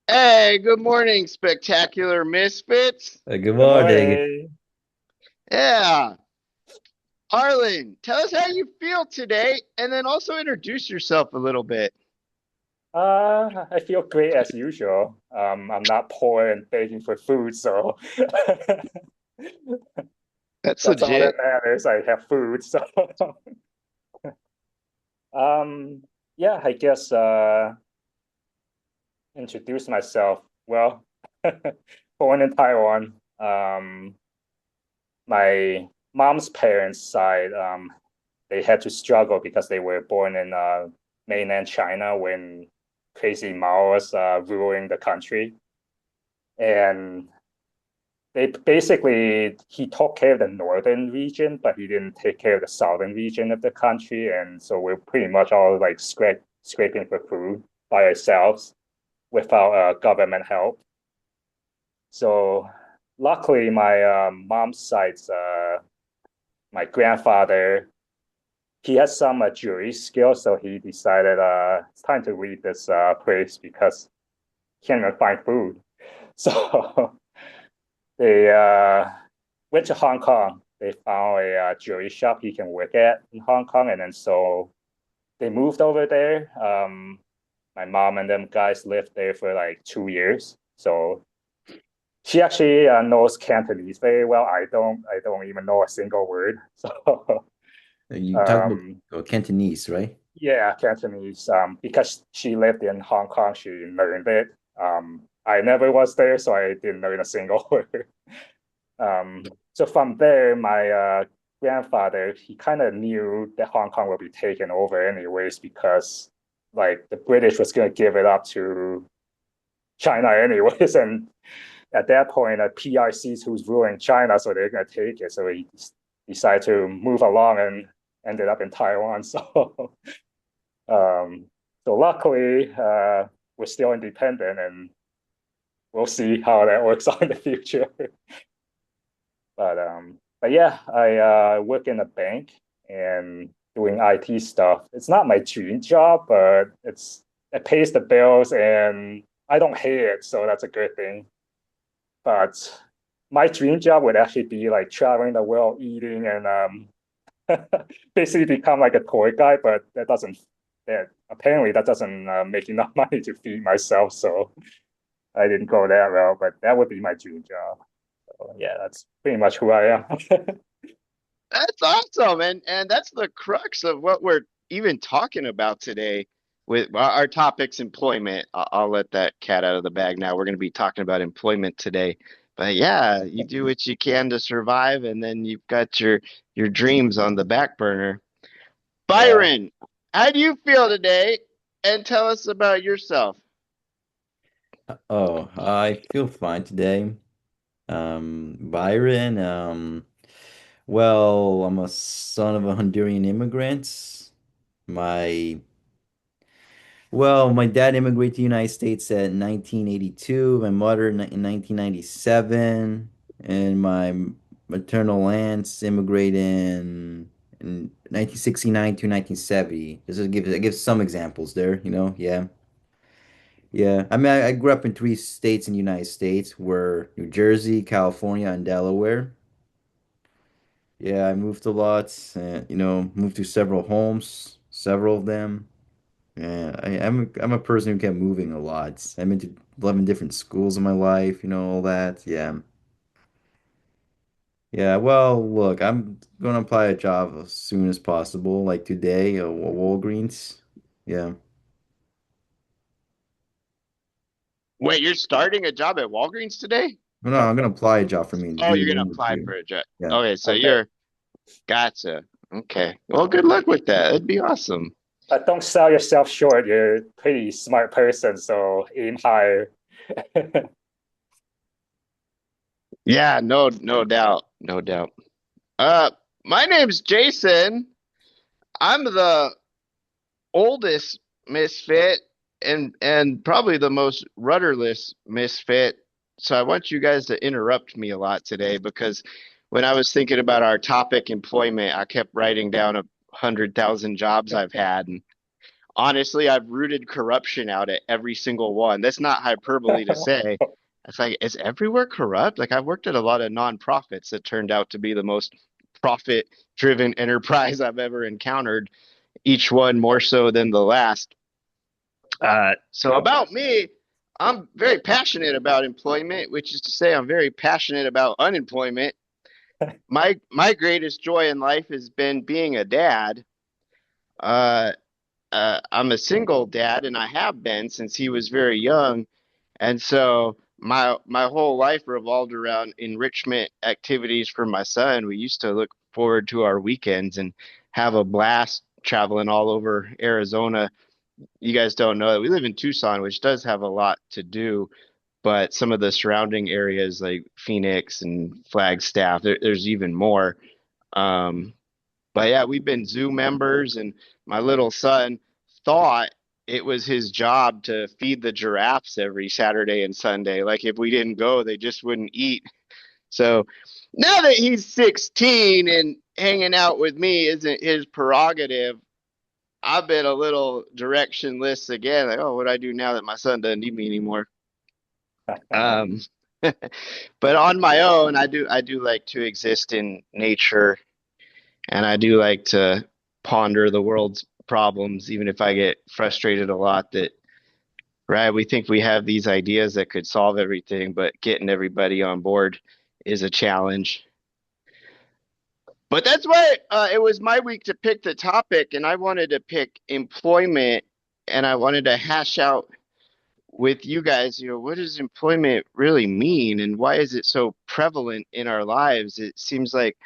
Hey, good morning, Spectacular Misfits. Good Good morning. morning. Yeah, Arlen, tell us how you feel today, and then also introduce yourself a little bit. I feel great as usual. I'm not poor and begging for food, so That's that's all that legit. matters. I have food, so um, yeah, I guess introduce myself. Well, born in Taiwan. My mom's parents' side, they had to struggle because they were born in mainland China when crazy Mao was ruling the country. And they basically he took care of the northern region, but he didn't take care of the southern region of the country, and so we're pretty much all like scraping for food by ourselves without government help. So luckily, my mom's side's my grandfather, he has some jewelry skills, so he decided it's time to leave this place because he can't even find food. So they went to Hong Kong. They found a jewelry shop he can work at in Hong Kong, and then so they moved over there. My mom and them guys lived there for like 2 years. So she actually knows Cantonese very well. I don't. I don't even know a single word. So You talk about um, Cantonese, right? yeah, Cantonese. Because she lived in Hong Kong, she learned it. I never was there, so I didn't learn a single word. So from there, my grandfather, he kind of knew that Hong Kong would be taken over anyways because like the British was going to give it up to China anyways. And at that point, PRC's who's ruling China, so they're going to take it. So he decided to move along and ended up in Taiwan. Um, so luckily, we're still independent and we'll see how that works out in the future. But yeah, I work in a bank and doing IT stuff. It's not my dream job, but it pays the bills and I don't hate it, so that's a good thing. But my dream job would actually be like traveling the world, eating and basically become like a tour guide. But that apparently that doesn't make enough money to feed myself, so I didn't go that route. But that would be my dream job. So yeah, that's pretty much who I am. That's awesome, and that's the crux of what we're even talking about today. With our topic's employment, I'll let that cat out of the bag now. We're going to be talking about employment today. But yeah, you do what you can to survive, and then you've got your dreams on the back burner. Yeah. Byron, how do you feel today? And tell us about yourself. Oh, I feel fine today. Byron, well, I'm a son of a Honduran immigrant. My, my dad immigrated to the United States at 1982, my mother in 1997, and my maternal aunts immigrated in 1969 to 1970. Just to give some examples there, yeah. Yeah, I mean, I grew up in three states in the United States, were New Jersey, California, and Delaware. Yeah, I moved a lot, moved to several homes, several of them. Yeah, I'm a person who kept moving a lot. I've been to 11 different schools in my life, all that. Yeah. Yeah, well, look, I'm gonna apply a job as soon as possible, like today, Walgreens. Yeah. Wait, you're starting a job at Walgreens today? No, I'm gonna apply a job for me to Oh, do you're the gonna apply interview. for a job. Yeah. Okay, so Okay. you're gotcha. Okay. Well, good luck with that. It'd be awesome. But don't sell yourself short. You're a pretty smart person, so aim higher. Yeah, no doubt. No doubt. Uh, my name's Jason. I'm the oldest misfit and probably the most rudderless misfit. So I want you guys to interrupt me a lot today because when I was thinking about our topic employment, I kept writing down 100,000 jobs I've had, and honestly, I've rooted corruption out at every single one. That's not hyperbole to say. It's like, is everywhere corrupt? Like, I've worked at a lot of nonprofits that turned out to be the most profit driven enterprise I've ever encountered, each one more so than the last. So, about me, I'm very passionate about employment, which is to say, I'm very passionate about unemployment. My greatest joy in life has been being a dad. Uh, I'm a single dad, and I have been since he was very young. And so my whole life revolved around enrichment activities for my son. We used to look forward to our weekends and have a blast traveling all over Arizona. You guys don't know that we live in Tucson, which does have a lot to do, but some of the surrounding areas like Phoenix and Flagstaff, there's even more. Um, but yeah, we've been zoo members, and my little son thought it was his job to feed the giraffes every Saturday and Sunday. Like if we didn't go, they just wouldn't eat. So now that he's 16 and hanging out with me isn't his prerogative, I've been a little directionless again. Like, oh, what do I do now that my son doesn't need me anymore? Um, but on my own, I do like to exist in nature, and I do like to ponder the world's problems, even if I get frustrated a lot that, right, we think we have these ideas that could solve everything, but getting everybody on board is a challenge. But that's why it was my week to pick the topic, and I wanted to pick employment, and I wanted to hash out with you guys, what does employment really mean, and why is it so prevalent in our lives? It seems like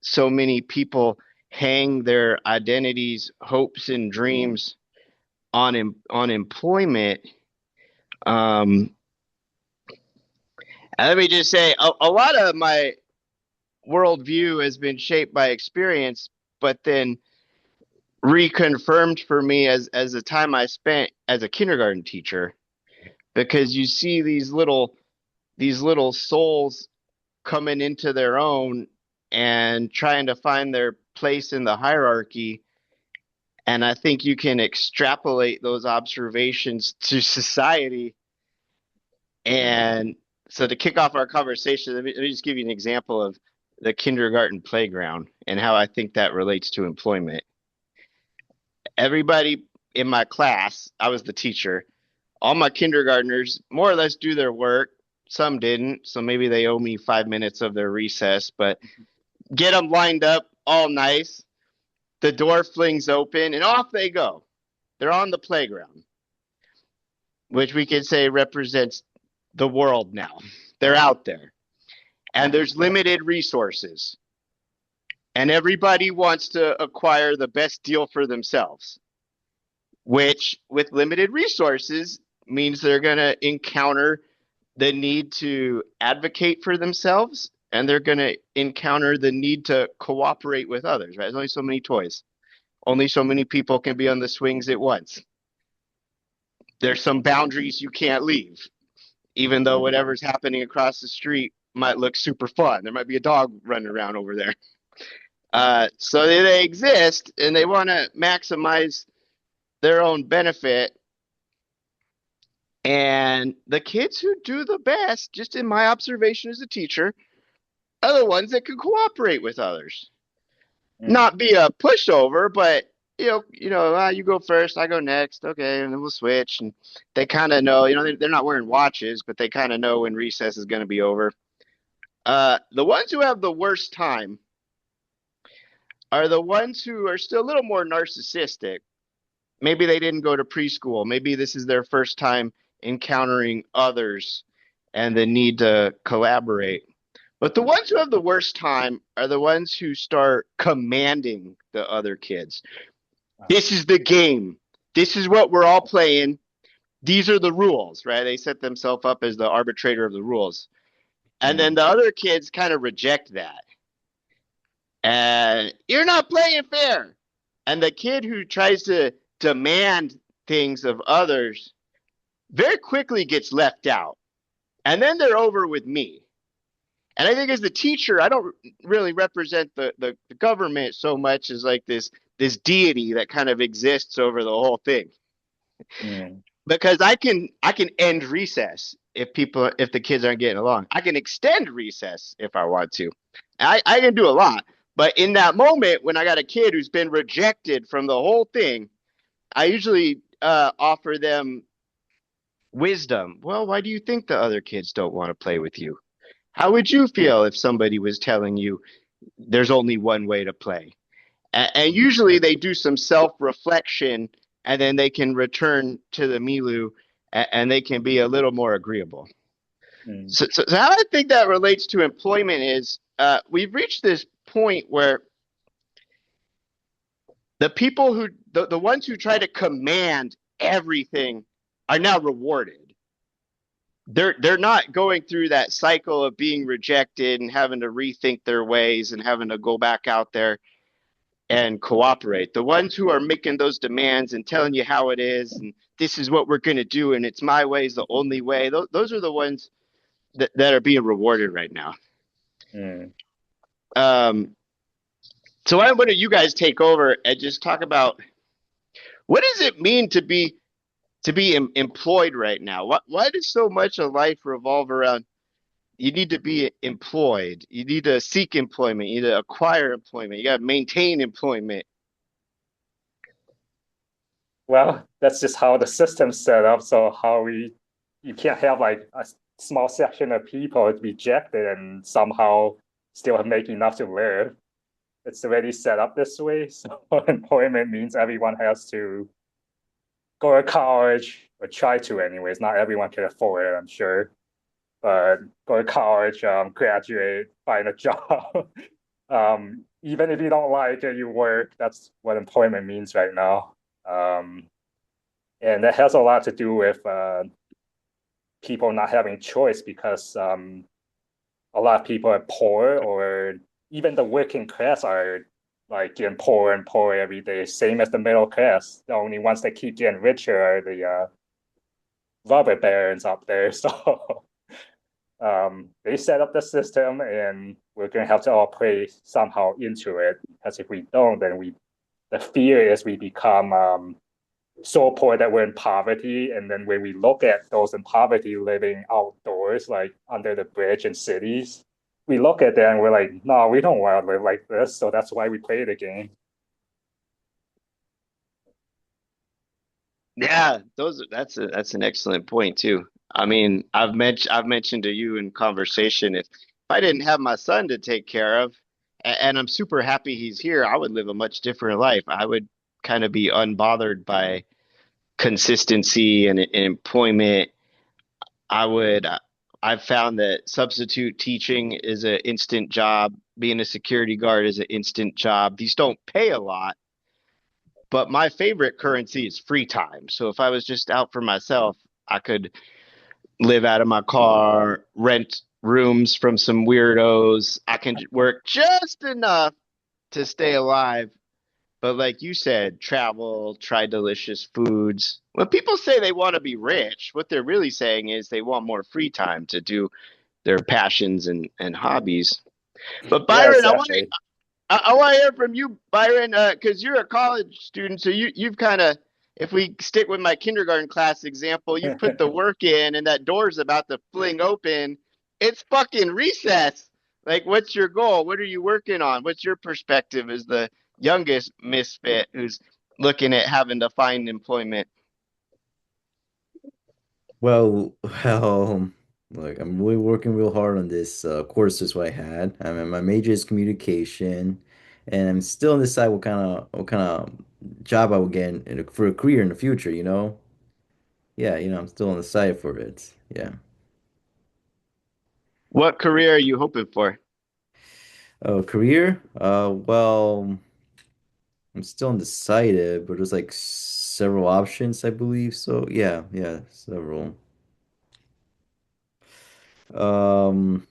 so many people hang their identities, hopes, and dreams on employment. Um, and let me just say, a lot of my worldview has been shaped by experience, but then reconfirmed for me as the time I spent as a kindergarten teacher, because you see these little souls coming into their own and trying to find their place in the hierarchy. And I think you can extrapolate those observations to society. And so to kick off our conversation, let me just give you an example of the kindergarten playground and how I think that relates to employment. Everybody in my class, I was the teacher, all my kindergartners more or less do their work. Some didn't, so maybe they owe me 5 minutes of their recess, but get them lined up all nice. The door flings open and off they go. They're on the playground, which we could say represents the world now. They're out there and there's limited resources, and everybody wants to acquire the best deal for themselves, which with limited resources means they're going to encounter the need to advocate for themselves, and they're going to encounter the need to cooperate with others, right? There's only so many toys. Only so many people can be on the swings at once. There's some boundaries you can't leave, even though whatever's happening across the street might look super fun. There might be a dog running around over there. So they exist and they want to maximize their own benefit. And the kids who do the best, just in my observation as a teacher, are the ones that can cooperate with others. Not be a pushover, but you go first, I go next, okay, and then we'll switch. And they kind of know, they're not wearing watches, but they kind of know when recess is going to be over. The ones who have the worst time are the ones who are still a little more narcissistic. Maybe they didn't go to preschool. Maybe this is their first time encountering others and the need to collaborate. But the ones who have the worst time are the ones who start commanding the other kids. This is the game. This is what we're all playing. These are the rules, right? They set themselves up as the arbitrator of the rules. And then the other kids kind of reject that. And you're not playing fair. And the kid who tries to demand things of others very quickly gets left out. And then they're over with me. And I think as the teacher, I don't really represent the government so much as like this this deity that kind of exists over the whole thing. Mm. Because I can end recess if the kids aren't getting along. I can extend recess if I want to. I can do a lot. But in that moment when I got a kid who's been rejected from the whole thing, I usually offer them wisdom. Well, why do you think the other kids don't want to play with you? How would you feel if somebody was telling you there's only one way to play? And usually they do some self reflection and then they can return to the Milu and they can be a little more agreeable. Mm. So how I think that relates to employment is we've reached this point where the ones who try to command everything are now rewarded. They're not going through that cycle of being rejected and having to rethink their ways and having to go back out there and cooperate. The ones who are making those demands and telling you how it is and this is what we're going to do and it's my way is the only way. Those are the ones that are being rewarded right now. Mm. Um, so why don't you guys take over and just talk about what does it mean to be employed right now? Why does so much of life revolve around you need to be employed, you need to seek employment, you need to acquire employment, you got to maintain employment. Well, that's just how the system's set up. So you can't have like a small section of people rejected and somehow still make enough to live. It's already set up this way. So employment means everyone has to go to college or try to anyways. Not everyone can afford it, I'm sure. But go to college, graduate, find a job. Even if you don't like it, you work. That's what employment means right now. And that has a lot to do with people not having choice because a lot of people are poor or even the working class are like getting poorer and poorer every day, same as the middle class. The only ones that keep getting richer are the rubber barons up there. So they set up the system and we're going to have to all play somehow into it because if we don't, then the fear is we become so poor that we're in poverty. And then when we look at those in poverty living outdoors, like under the bridge in cities, we look at them and we're like, no, we don't want to live like this. So that's why we play the game. Yeah, that's an excellent point too. I mean, I've mentioned to you in conversation if I didn't have my son to take care of, and I'm super happy he's here, I would live a much different life. I would kind of be unbothered by consistency and employment. I would. I've found that substitute teaching is an instant job. Being a security guard is an instant job. These don't pay a lot, but my favorite currency is free time. So if I was just out for myself, I could live out of my car, rent rooms from some weirdos. I can work just enough to stay alive. But like you said, travel, try delicious foods. When people say they want to be rich, what they're really saying is they want more free time to do their passions and hobbies. But Yeah, Byron, exactly. I want to hear from you, Byron, because you're a college student, so you've kind of, if we stick with my kindergarten class example, you've put the work in, and that door's about to fling open. It's fucking recess. Like, what's your goal? What are you working on? What's your perspective as the youngest misfit who's looking at having to find employment? Well, look, I'm really working real hard on this courses I had. I mean, my major is communication, and I'm still undecided what kind of job I will get for a career in the future, you know? Yeah, I'm still undecided for it. Yeah. What career are you hoping for? Oh, career? Well, I'm still undecided, but there's like several options, I believe. So yeah, several. Um,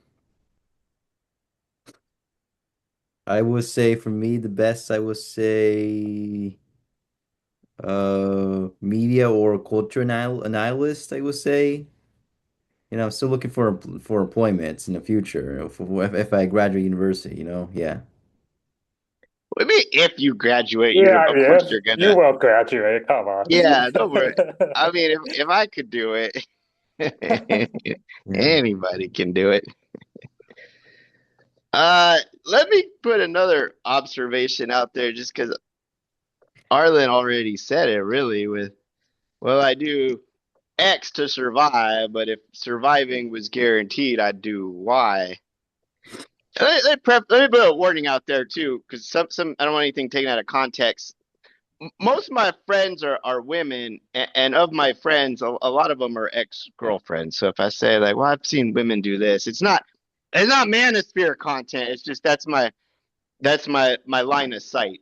I would say for me the best I would say media or culture analyst, I would say. I'm still looking for employments in the future if I graduate university, yeah. I mean, if you graduate, Yeah, I of mean, course if you're you gonna. will graduate, come on. Yeah, don't worry. I mean, if I could do it, Yeah. anybody can do it. Let me put another observation out there, just because Arlen already said it. Really, with well, I do X to survive, but if surviving was guaranteed, I'd do Y. Let me put a warning out there too, because some I don't want anything taken out of context. Most of my friends are women, and of my friends, a lot of them are ex-girlfriends. So if I say like, well, I've seen women do this, it's not manosphere content. It's just that's my line of sight.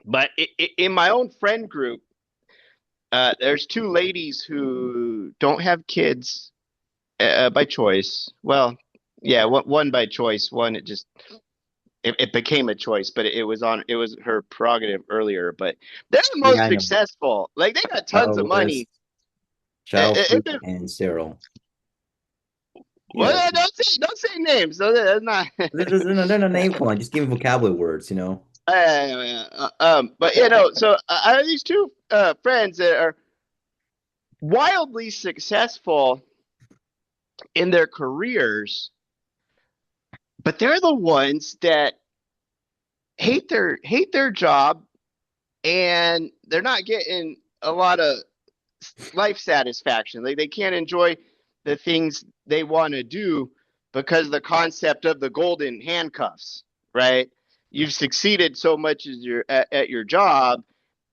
But in my own friend group, there's two ladies who don't have kids by choice. Well, yeah, one by choice. One it became a choice, but it was her prerogative earlier. But they're the Yeah, most I know. successful. Like they got tons of Childless, money. childfree, and sterile. Yeah. Well, don't say names. That's not. They're not name calling. Just give me vocabulary words, you know? But so I have these two friends that are wildly successful in their careers, but they're the ones that hate their job, and they're not getting a lot of life satisfaction. Like they can't enjoy the things they want to do because of the concept of the golden handcuffs, right? You've succeeded so much as at your job,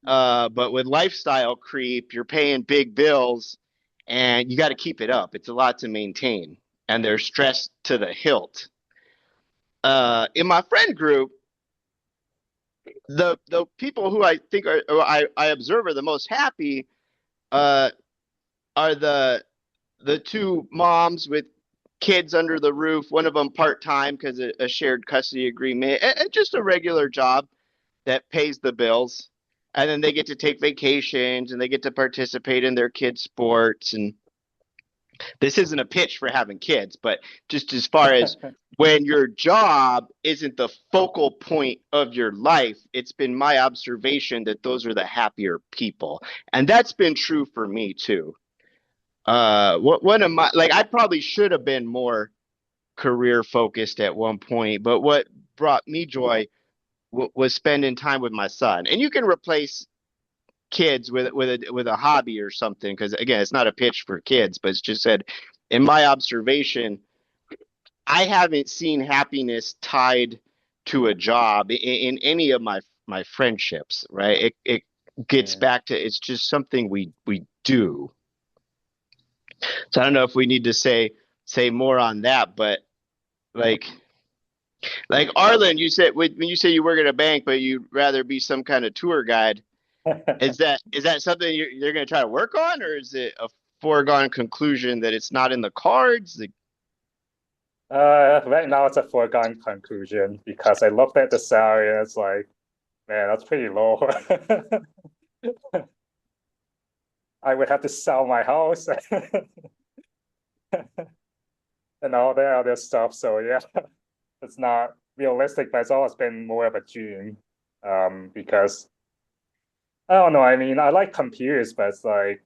but with lifestyle creep, you're paying big bills, and you got to keep it up. It's a lot to maintain, and they're stressed to the hilt. In my friend group, the people who I think I observe are the most happy uh, are the two moms with kids under the roof. One of them part time because of a shared custody agreement, and just a regular job that pays the bills. And then they get to take vacations and they get to participate in their kids' sports. And this isn't a pitch for having kids, but just as far as when your job isn't the focal point of your life, it's been my observation that those are the happier people. And that's been true for me too. One of my like I probably should have been more career focused at one point, but what brought me joy was spending time with my son. And you can replace kids with a hobby or something, because again, it's not a pitch for kids, but it's just said in my observation, I haven't seen happiness tied to a job in any of my friendships. Right? It gets Mm. back to it's just something we do. So I don't know if we need to say more on that, but like like Arlen, you said when you say you work at a bank, but you'd rather be some kind of tour guide. Is that something you're going to try to work on, or is it a foregone conclusion that it's not in the cards? Like, Right now it's a foregone conclusion because I looked at the salary and it's like, man, that's pretty low. I would have to sell my house and all that other stuff. So yeah, it's not realistic, but it's always been more of a dream. Because I don't know. I mean, I like computers, but it's like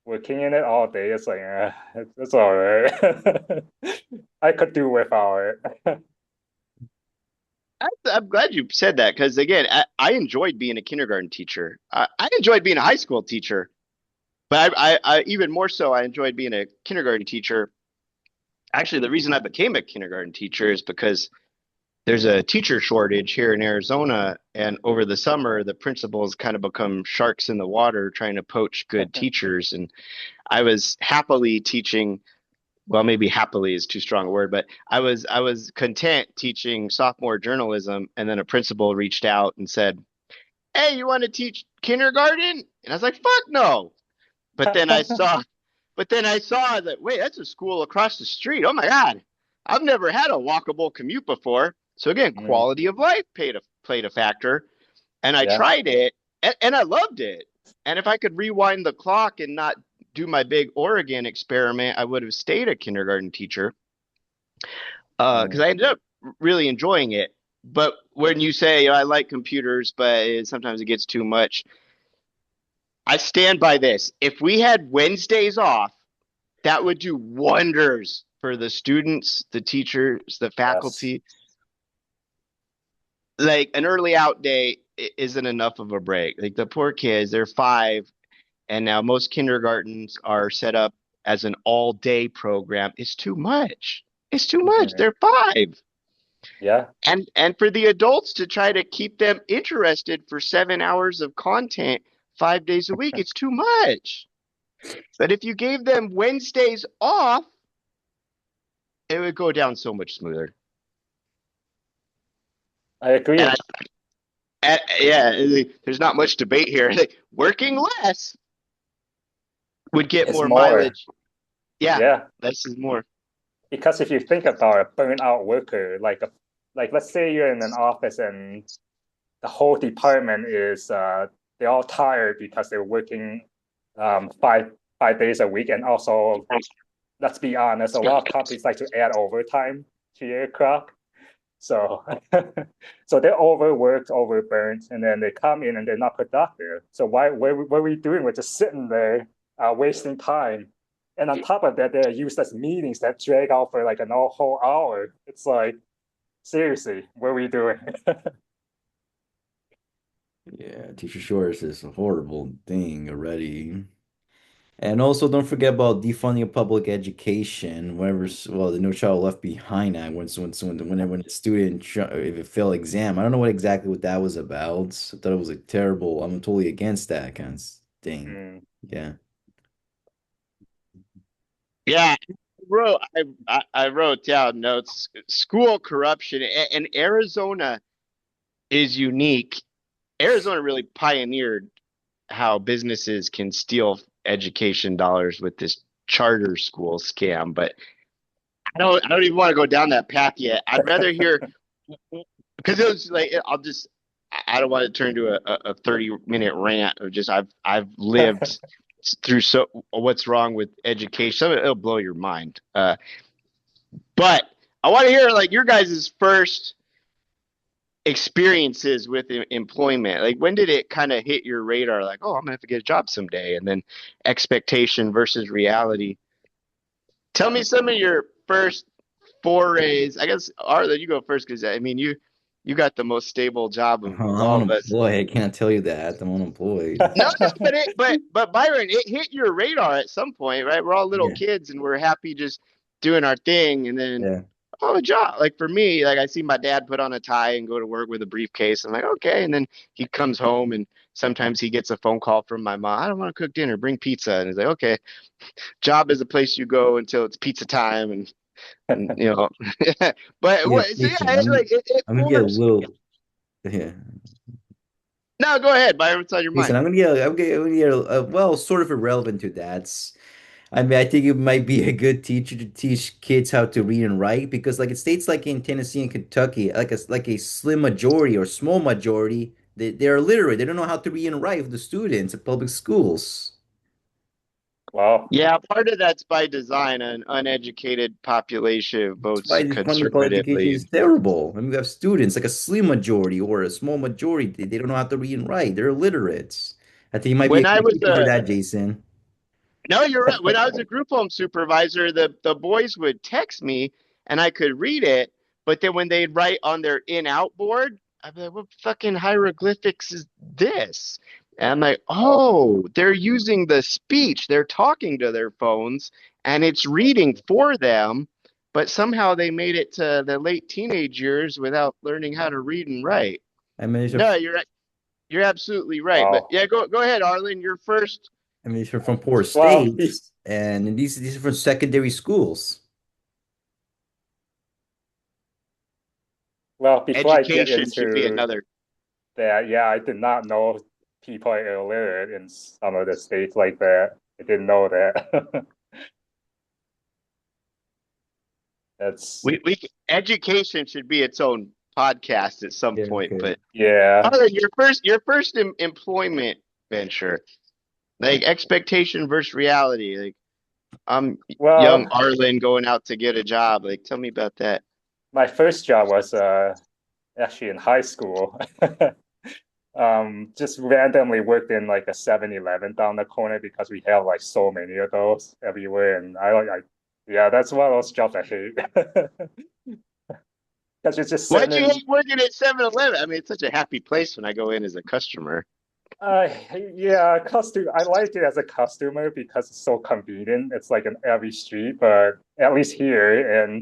working in it all day. It's like, it's all right. I could do without it. I'm glad you said that because again, I enjoyed being a kindergarten teacher. I enjoyed being a high school teacher, but I even more so I enjoyed being a kindergarten teacher. Actually, the reason I became a kindergarten teacher is because there's a teacher shortage here in Arizona, and over the summer, the principals kind of become sharks in the water trying to poach good teachers. And I was happily teaching. Well, maybe happily is too strong a word, but I was content teaching sophomore journalism, and then a principal reached out and said, "Hey, you want to teach kindergarten?" And I was like, "Fuck no!" But then I saw, but then I saw that wait, that's a school across the street. Oh my God, I've never had a walkable commute before. So again, Mm, quality of life played a factor, and I yeah. tried it, and I loved it. And if I could rewind the clock and not do my big Oregon experiment, I would have stayed a kindergarten teacher because Mm, I ended up really enjoying it. But when you say, I like computers, but sometimes it gets too much. I stand by this. If we had Wednesdays off, that would do wonders for the students, the teachers, the Yes. faculty. Like an early out day isn't enough of a break. Like the poor kids, they're 5, and now most kindergartens are set up as an all day program. It's too much. It's too much. Mhm. They're 5. Yeah. And for the adults to try to keep them interested for 7 hours of content 5 days a week, it's too much. But if you gave them Wednesdays off, it would go down so much smoother. I agree. And yeah, there's not much debate here. Working less would get It's more more. mileage. Yeah, Yeah. less is more. Because if you think about a burnout worker, like let's say you're in an office and the whole department is they're all tired because they're working five days a week, and also let's be honest, a lot of companies like to add overtime to your clock. So so they're overworked, overburnt, and then they come in and they're not productive. So what are we doing? We're just sitting there wasting time. And on top of that, they're used as meetings that drag out for like whole hour. It's like, seriously, what are we doing? Yeah, teacher shortage is a horrible thing already. And also, don't forget about defunding of public education. Well, the No Child Left Behind Act. When a student if it failed exam, I don't know what that was about. I thought it was like terrible. I'm totally against that kind of thing. Mm. Yeah. Yeah, I wrote down notes. School corruption and Arizona is unique. Arizona really pioneered how businesses can steal education dollars with this charter school scam, but I don't even want to go down that path yet. I'd rather hear because it was like I don't want to turn to a 30-minute rant of just I've lived through so what's wrong with education. It'll blow your mind. But I want to hear like your guys' first experiences with employment. Like when did it kind of hit your radar? Like, oh, I'm gonna have to get a job someday, and then expectation versus reality. Tell me some of your first forays. I guess Arlen, you go first because I mean you got the most stable job of I'm all of us. unemployed. I can't tell you that. I'm unemployed. No, no, but Byron, it hit your radar at some point, right? We're all little Yeah. kids and we're happy just doing our thing, and then Yeah. oh, a job. Like for me, like I see my dad put on a tie and go to work with a briefcase. I'm like, okay, and then he comes home and sometimes he gets a phone call from my mom. I don't want to cook dinner. Bring pizza, and he's like, okay, job is a place you go until it's pizza time, and you know. But Yeah, what? So yeah, Jason, it I'm gonna get a forms. little. Yeah. No, go ahead, Byron. What's on your Jason, mind? I'm gonna get well, sort of irrelevant to that. I mean, I think it might be a good teacher to teach kids how to read and write because, like, it states like in Tennessee and Kentucky, like a slim majority or small majority, they're illiterate. They don't know how to read and write for the students at public schools. Well, Yeah, part of that's by design. An uneducated population That's why votes the funding public education conservatively. is terrible. I mean, we have students like a slim majority or a small majority. They don't know how to read and write. They're illiterates. I think you might be a When I good was teacher for that, Jason. No, you're right. When I was a group home supervisor, the boys would text me and I could read it, but then when they'd write on their in out board, I'd be like, what fucking hieroglyphics is this? And I'm like, oh, oh, they're using the speech. They're talking to their phones and it's reading for them, but somehow they made it to the late teenage years without learning how to read and write. I mean, No, you're absolutely right. But wow. yeah, go ahead, Arlen. Your first these are from poor Well, states, and these are from secondary schools. well, before I get education should be into another. that, yeah, I did not know people are illiterate in some of the states like that. I didn't know that. That's We education should be its own podcast at some Yeah, point. okay. But yeah. other your first employment venture, like expectation versus reality. Like I'm young Well, Arlen going out to get a job. Like tell me about that. my first job was actually in high school. Just randomly worked in like a 7-Eleven down the corner because we have like so many of those everywhere. And yeah, that's one of those jobs I hate. Because you're just Why'd you sending, hate working at 7-Eleven? I mean, it's such a happy place when I go in as a customer. uh, yeah, costume. I like it as a customer because it's so convenient. It's like in every street, but at least here.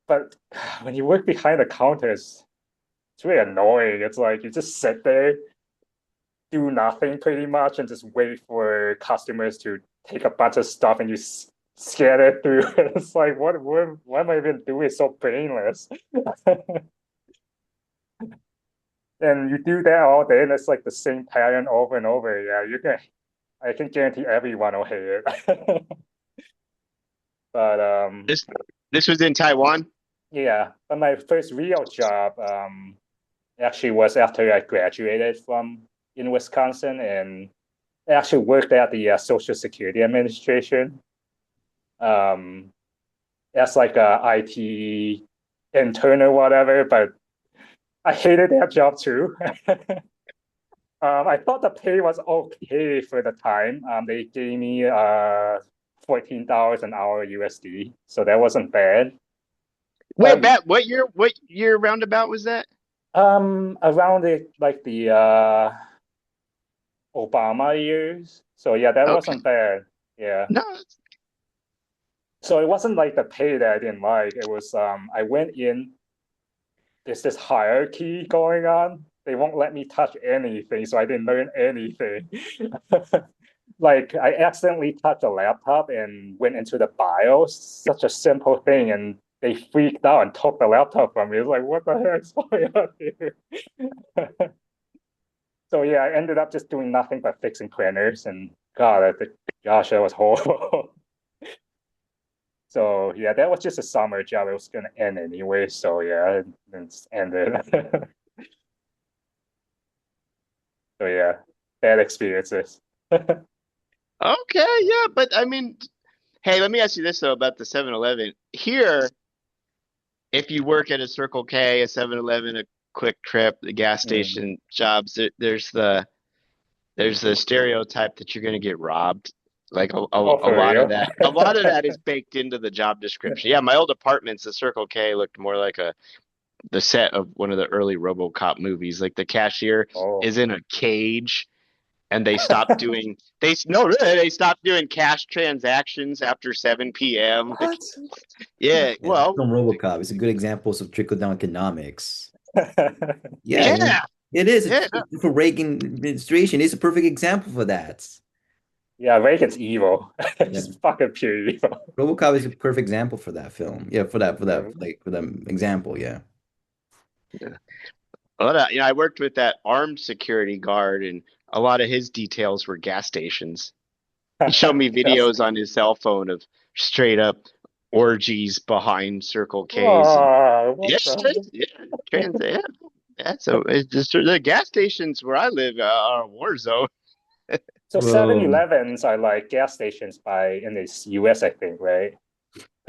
But when you work behind the counters, it's really annoying. It's like you just sit there, do nothing pretty much, and just wait for customers to take a bunch of stuff and you scan it through. It's like, what am I even doing? It's so brainless. And you do that all day, and it's like the same pattern over and over. Yeah, I can guarantee everyone will hate it. But This this was in Taiwan. yeah, but my first real job actually was after I graduated from in Wisconsin, and I actually worked at the Social Security Administration um, as like a IT intern or whatever. But I hated that job too. I thought the pay was okay for the time. They gave me $14 an hour USD, so that wasn't bad. Wait, But Bat, what year roundabout was that? around the Obama years, so yeah, that Okay. wasn't bad. Yeah, No. so it wasn't like the pay that I didn't like. It was I went in. There's this hierarchy going on. They won't let me touch anything, so I didn't learn anything. Like I accidentally touched a laptop and went into the BIOS, such a simple thing, and they freaked out and took the laptop from me. It's like, what the heck's going on here? So yeah, I ended up just doing nothing but fixing printers, and gosh, that was horrible. So yeah, that was just a summer job. It was gonna end anyway. So yeah, it's ended. So yeah, bad experiences. Okay, yeah, but I mean, hey, let me ask you this though about the 7-Eleven. Here, if you work at a Circle K, a 7-Eleven, a Quick Trip, the gas Mm. station jobs, there's the stereotype that you're going to get robbed. Like Oh, a for lot of real? that is baked into the job description. Yeah, my old apartments, the Circle K looked more like the set of one of the early RoboCop movies. Like the cashier Oh. is in a cage, and they stopped doing they no really they stopped doing cash transactions after 7 p.m. What? Yeah, Yeah, the well, film RoboCop is a good example of trickle-down economics. Yeah, I mean, yeah, it is. yeah. For Reagan administration, it's a perfect example for that. Yeah, Reagan's evil. Yeah. Just fucking pure evil. RoboCop is a perfect example for that film. Yeah, Mm. for that example. Yeah. Yeah. I worked with that armed security guard, and a lot of his details were gas stations. He showed me Yes. videos on his cell phone of straight up orgies behind Circle K's, and Oh, yeah, what the? yeah, yeah. So it's just the gas stations where I live are a war zone. So Well, 7-Elevens are like gas stations in the US, I think, right?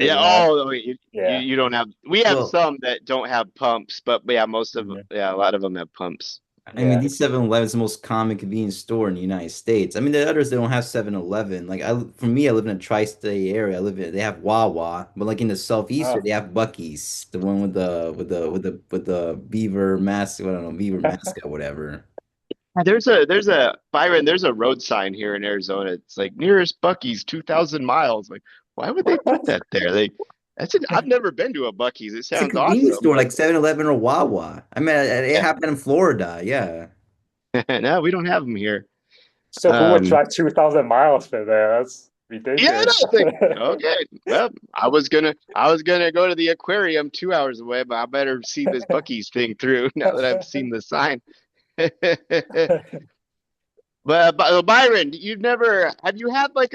Yeah. Maybe not. Oh, Yeah. you don't have. We have well, some that don't have pumps, but yeah, Mhm. a lot of them have pumps. I mean, Yeah. these 7-Eleven is the most common convenience store in the United States. I mean, the others they don't have 7-Eleven. Like for me, I live in a tri-state area. They have Wawa, but like in the southeastern, Oh. they have Bucky's, the one with the beaver mask. I don't know, beaver mascot, whatever. There's a Byron. There's a road sign here in Arizona. It's like nearest Bucky's 2,000 miles. Like, why would they put What? that there? I've never been to a Bucky's. It It's a sounds convenience awesome. store like 7-Eleven or Wawa. I mean, it Yeah. happened in Florida. Yeah. No, we don't have them here. So who would Um, drive 2,000 miles for that? That's yeah, I ridiculous. don't think. Okay, well, I was gonna go to the aquarium 2 hours away, but I better see this Bucky's thing through now that I've seen the sign. But Byron, you've never have you had like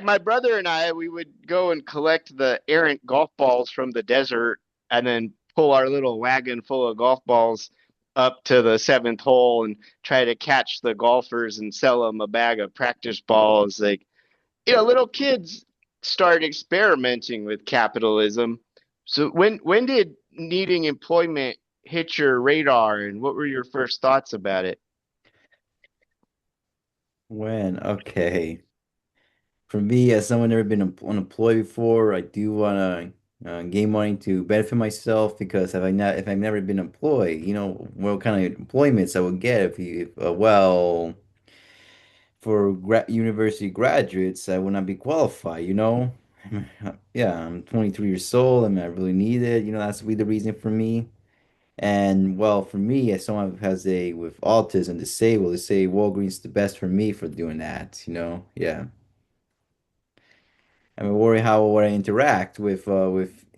my brother and I, we would go and collect the errant golf balls from the desert and then pull our little wagon full of golf balls up to the seventh hole and try to catch the golfers and sell them a bag of practice balls. Like, little kids start experimenting with capitalism. So when did needing employment hit your radar, and what were your first thoughts about it? When? Okay. For me, as someone never been unemployed before, I do want to gain money to benefit myself because if I've never been employed, what kind of employments I would get well, for university graduates, I would not be qualified. Yeah, I'm 23 years old. I mean, I really need it. That's be the reason for me. And well, for me, as someone who has with autism, disabled, they say Walgreens is the best for me for doing that. Yeah. I mean, worry how would I interact with to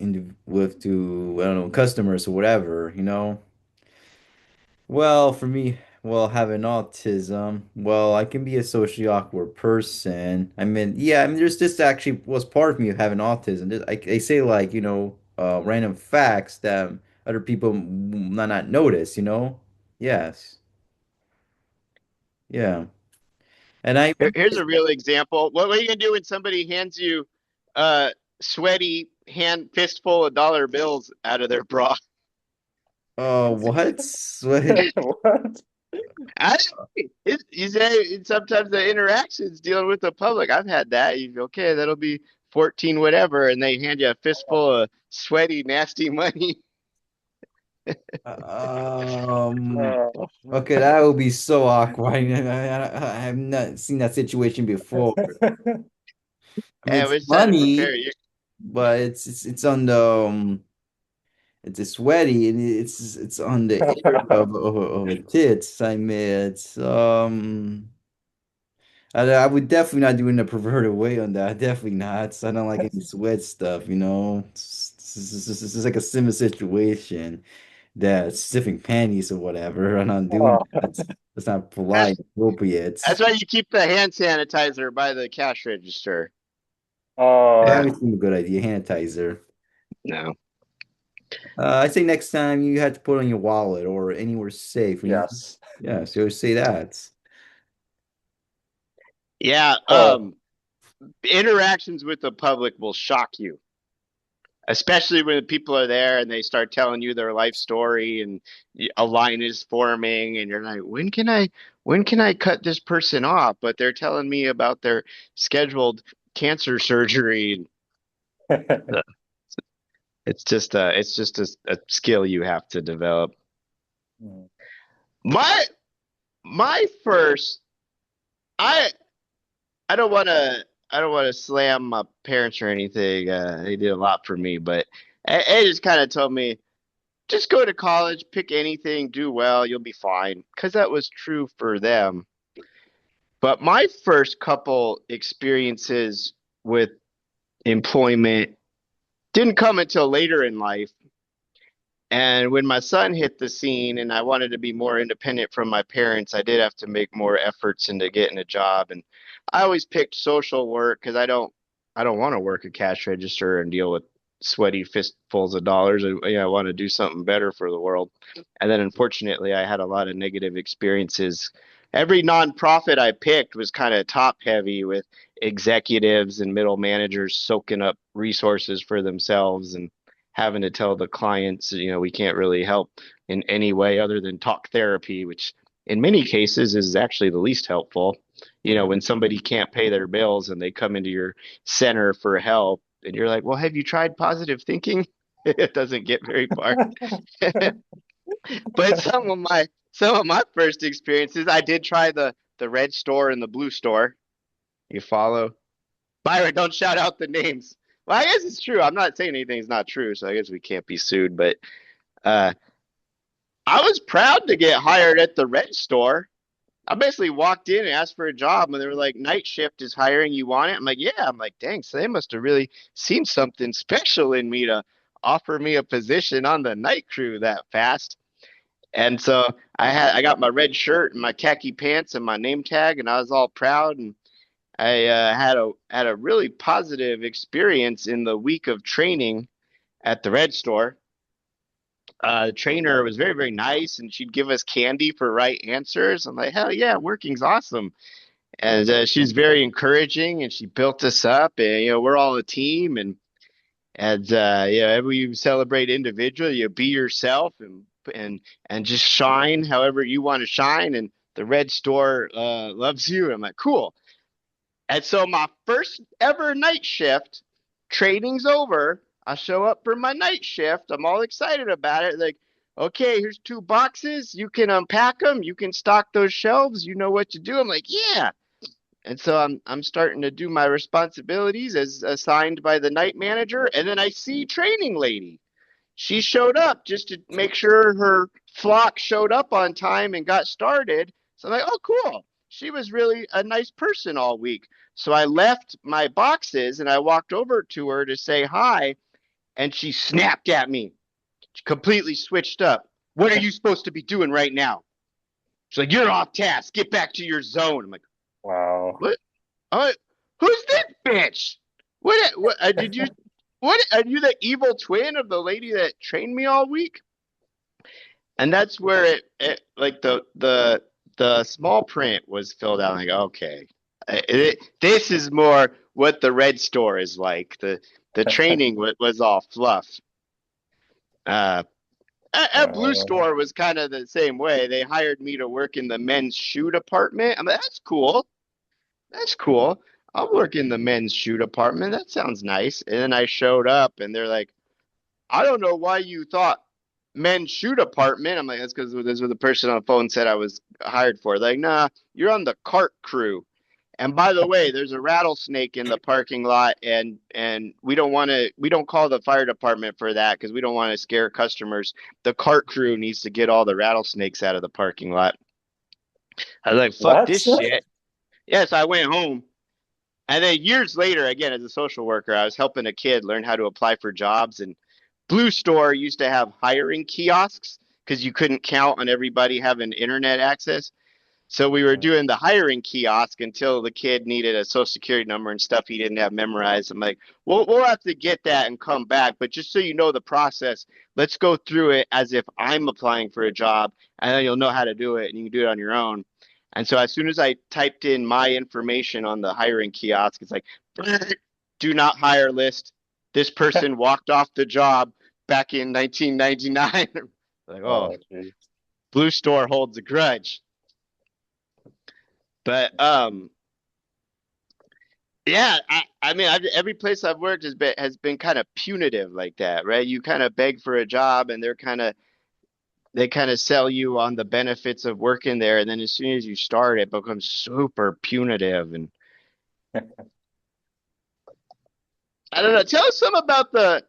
I don't know customers or whatever. Well, for me, well, having autism, well, I can be a socially awkward person. I mean, yeah, I mean, there's this actually was part of me of having autism. I say like random facts that other people not notice. Yes, yeah, and I Here's a real example. What are you gonna do when somebody hands you a sweaty hand fistful of dollar bills out of their bra? oh what what What? I, you say sometimes the interactions dealing with the public. I've had that. You go, okay, that'll be 14 whatever, and they hand you a fistful of sweaty, nasty money. um. Oh. Okay, that would be so awkward. I have not seen that situation before. I mean, And it's we're trying to prepare money, you. but it's on the it's a sweaty and it's on the area of a tits. I mean, I would definitely not do it in a perverted way on that. Definitely not. I don't like any sweat stuff. It's like a similar situation that sniffing panties or whatever. I'm not doing Oh. that. That's not That's polite, appropriate. that's why you keep the hand sanitizer by the cash register. That Yeah. Oh. would seem a good idea. Sanitizer. No. I say next time you have to put it on your wallet or anywhere safe. Yes. Yeah, so say that. Yeah. Oh. Interactions with the public will shock you, especially when people are there and they start telling you their life story and a line is forming and you're like, when can I cut this person off? But they're telling me about their scheduled cancer surgery. It's just a skill you have to develop. My my first I I don't want to I don't want to slam my parents or anything. They did a lot for me, but they just kind of told me, just go to college, pick anything, do well, you'll be fine. Because that was true for them. But my first couple experiences with employment didn't come until later in life. And when my son hit the scene and I wanted to be more independent from my parents, I did have to make more efforts into getting a job. And I always picked social work because I don't want to work a cash register and deal with sweaty fistfuls of dollars. I want to do something better for the world. And then unfortunately, I had a lot of negative experiences. Every nonprofit I picked was kind of top heavy with executives and middle managers soaking up resources for themselves and having to tell the clients, we can't really help in any way other than talk therapy, which in many cases is actually the least helpful. When somebody can't pay their bills and they come into your center for help, and you're like, well, have you tried positive thinking? It doesn't get very far. But some of my first experiences, I did try the red store and the blue store. You follow? Byron, don't shout out the names. Well, I guess it's true. I'm not saying anything's not true, so I guess we can't be sued. But uh, I was proud to get hired at the red store. I basically walked in and asked for a job, and they were like, "Night shift is hiring. You want it?" I'm like, "Yeah." I'm like, "Dang!" So they must have really seen something special in me to offer me a position on the night crew that fast. And so I got my red shirt and my khaki pants and my name tag, and I was all proud. And I had a really positive experience in the week of training at the Red Store. The trainer was very, very nice, and she'd give us candy for right answers. I'm like, hell yeah, working's awesome. And she's very encouraging, and she built us up, and we're all a team. And every you celebrate individually, you be yourself and just shine however you want to shine. And the Red Store loves you. I'm like, cool. And so my first ever night shift, training's over. I show up for my night shift. I'm all excited about it. Like, okay, here's 2 boxes. You can unpack them. You can stock those shelves. You know what to do. I'm like, yeah. And so I'm starting to do my responsibilities as assigned by the night manager. And then I see training lady. She showed up just to make sure her flock showed up on time and got started. So I'm like, oh, cool. She was really a nice person all week. So I left my boxes and I walked over to her to say hi. And she snapped at me, she completely switched up. What are you supposed to be doing right now? She's like, you're off task. Get back to your zone. I'm like, Wow. what? Uh, who's this bitch? What did you? What are you, the evil twin of the lady that trained me all week? And that's where it like the small print was filled out. Like, okay, this is more what the Red Store is like. The training was all fluff. Uh, at Blue Uh, Store was kind of the same way. They hired me to work in the men's shoe department. I'm like, that's cool. That's cool. I'll work in the men's shoe department. That sounds nice. And then I showed up and they're like, I don't know why you thought men's shoe department. I'm like, that's because this was the person on the phone said I was hired for. Like, nah, you're on the cart crew. And by the way, there's a rattlesnake in the parking lot, and we don't call the fire department for that because we don't want to scare customers. The cart crew needs to get all the rattlesnakes out of the parking lot. I was like, fuck what? this shit. Yes, I went home. And then years later, again, as a social worker, I was helping a kid learn how to apply for jobs. And Blue Store used to have hiring kiosks because you couldn't count on everybody having internet access. So we were doing the hiring kiosk until the kid needed a social security number and stuff he didn't have memorized. I'm like, we'll have to get that and come back. But just so you know the process, let's go through it as if I'm applying for a job, and then you'll know how to do it and you can do it on your own. And so as soon as I typed in my information on the hiring kiosk, it's like, do not hire list. This person walked off the job back in 1999. Like, oh, Oh, geez. Blue Store holds a grudge. But yeah, I mean, every place I've worked has been kind of punitive like that, right? You kind of beg for a job, and they kind of sell you on the benefits of working there, and then as soon as you start, it becomes super punitive. And I don't know. Tell us some about the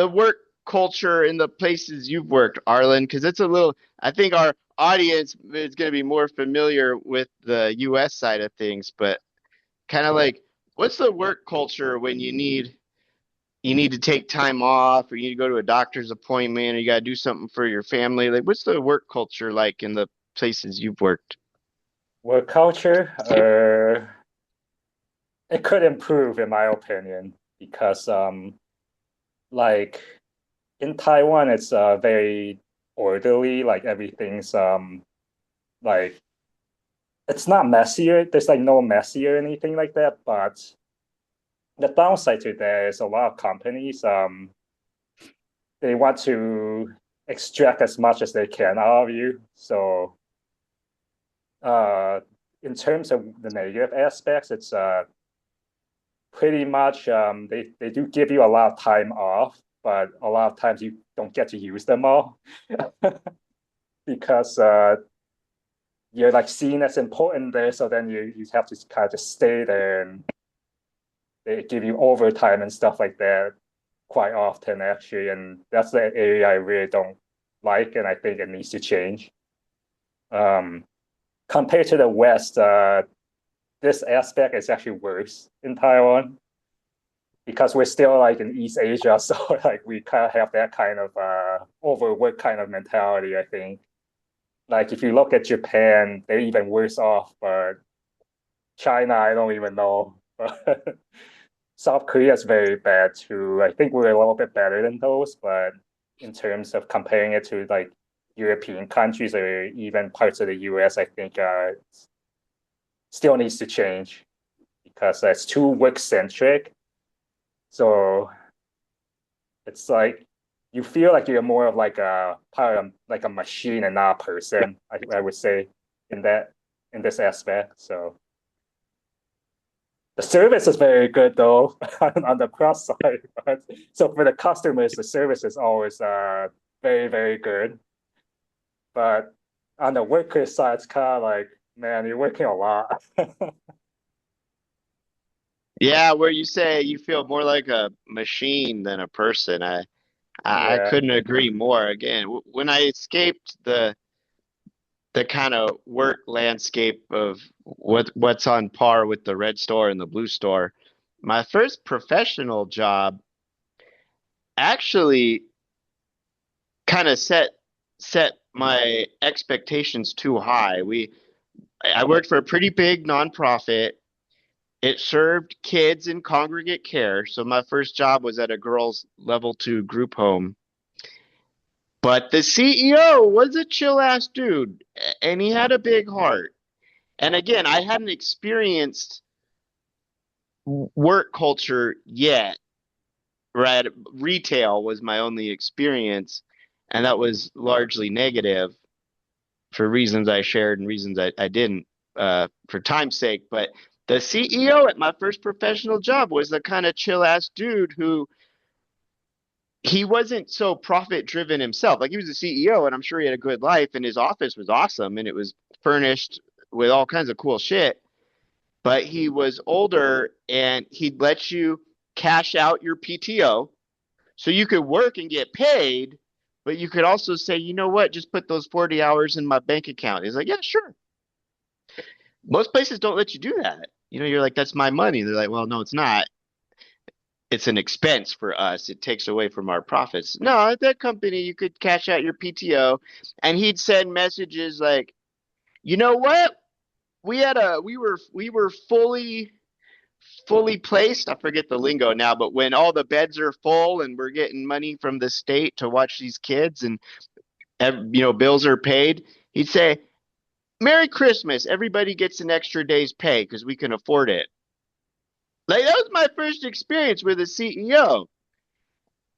work culture in the places you've worked, Arlen, because it's a little. I think our audience is going to be more familiar with the U.S. side of things, but kind of like, what's the work culture when you need to take time off, or you need to go to a doctor's appointment, or you got to do something for your family? Like, what's the work culture like in the places you've worked? Work culture, it could improve in my opinion because like in Taiwan it's very orderly, like everything's like it's not messier. There's like no messy or anything like that, but the downside to that is a lot of companies they want to extract as much as they can out of you. So uh in terms of the negative aspects, it's pretty much they do give you a lot of time off, but a lot of times you don't get to use them all because you're like seen as important there. So then you have to kind of just stay there, and they give you overtime and stuff like that quite often actually. And that's the area I really don't like, and I think it needs to change. Um, Compared to the West, this aspect is actually worse in Taiwan because we're still like in East Asia, so like we kind of have that kind of overwork kind of mentality. I think like if you look at Japan, they're even worse off. But China, I don't even know. But South Korea is very bad too. I think we're a little bit better than those, but in terms of comparing it to like European countries or even parts of the US, I think still needs to change because it's too work centric. So It's like you feel like you're more of like a part of like a machine and not a person. I would say in that in this aspect. So the service is very good though on the cross side. But so for the customers, the service is always very very good. But on the worker side, it's kind of like, man, you're working a lot. Yeah, where you say you feel more like a machine than a person. I Yeah. couldn't agree more. Again, when I escaped the kind of work landscape of what's on par with the red store and the blue store, my first professional job actually kind of set my expectations too high. I worked for a pretty big nonprofit. It served kids in congregate care. So my first job was at a girls level 2 group home. But the CEO was a chill ass dude and he had a big heart. And again, I hadn't experienced work culture yet, right? Retail was my only experience, and that was largely negative for reasons I shared and reasons I didn't, for time's sake. But the CEO at my first professional job was the kind of chill ass dude who he wasn't so profit driven himself. Like he was the CEO, and I'm sure he had a good life, and his office was awesome, and it was furnished with all kinds of cool shit. But he was older, and he'd let you cash out your PTO so you could work and get paid, but you could also say, you know what, just put those 40 hours in my bank account. He's like, yeah, sure. Most places don't let you do that. You know, you're like, that's my money. They're like, well, no, it's not. It's an expense for us. It takes away from our profits. No, at that company, you could cash out your PTO, and he'd send messages like, you know what? We were fully placed. I forget the lingo now, but when all the beds are full and we're getting money from the state to watch these kids and bills are paid, he'd say, "Merry Christmas! Everybody gets an extra day's pay because we can afford it." Like that was my first experience with a CEO.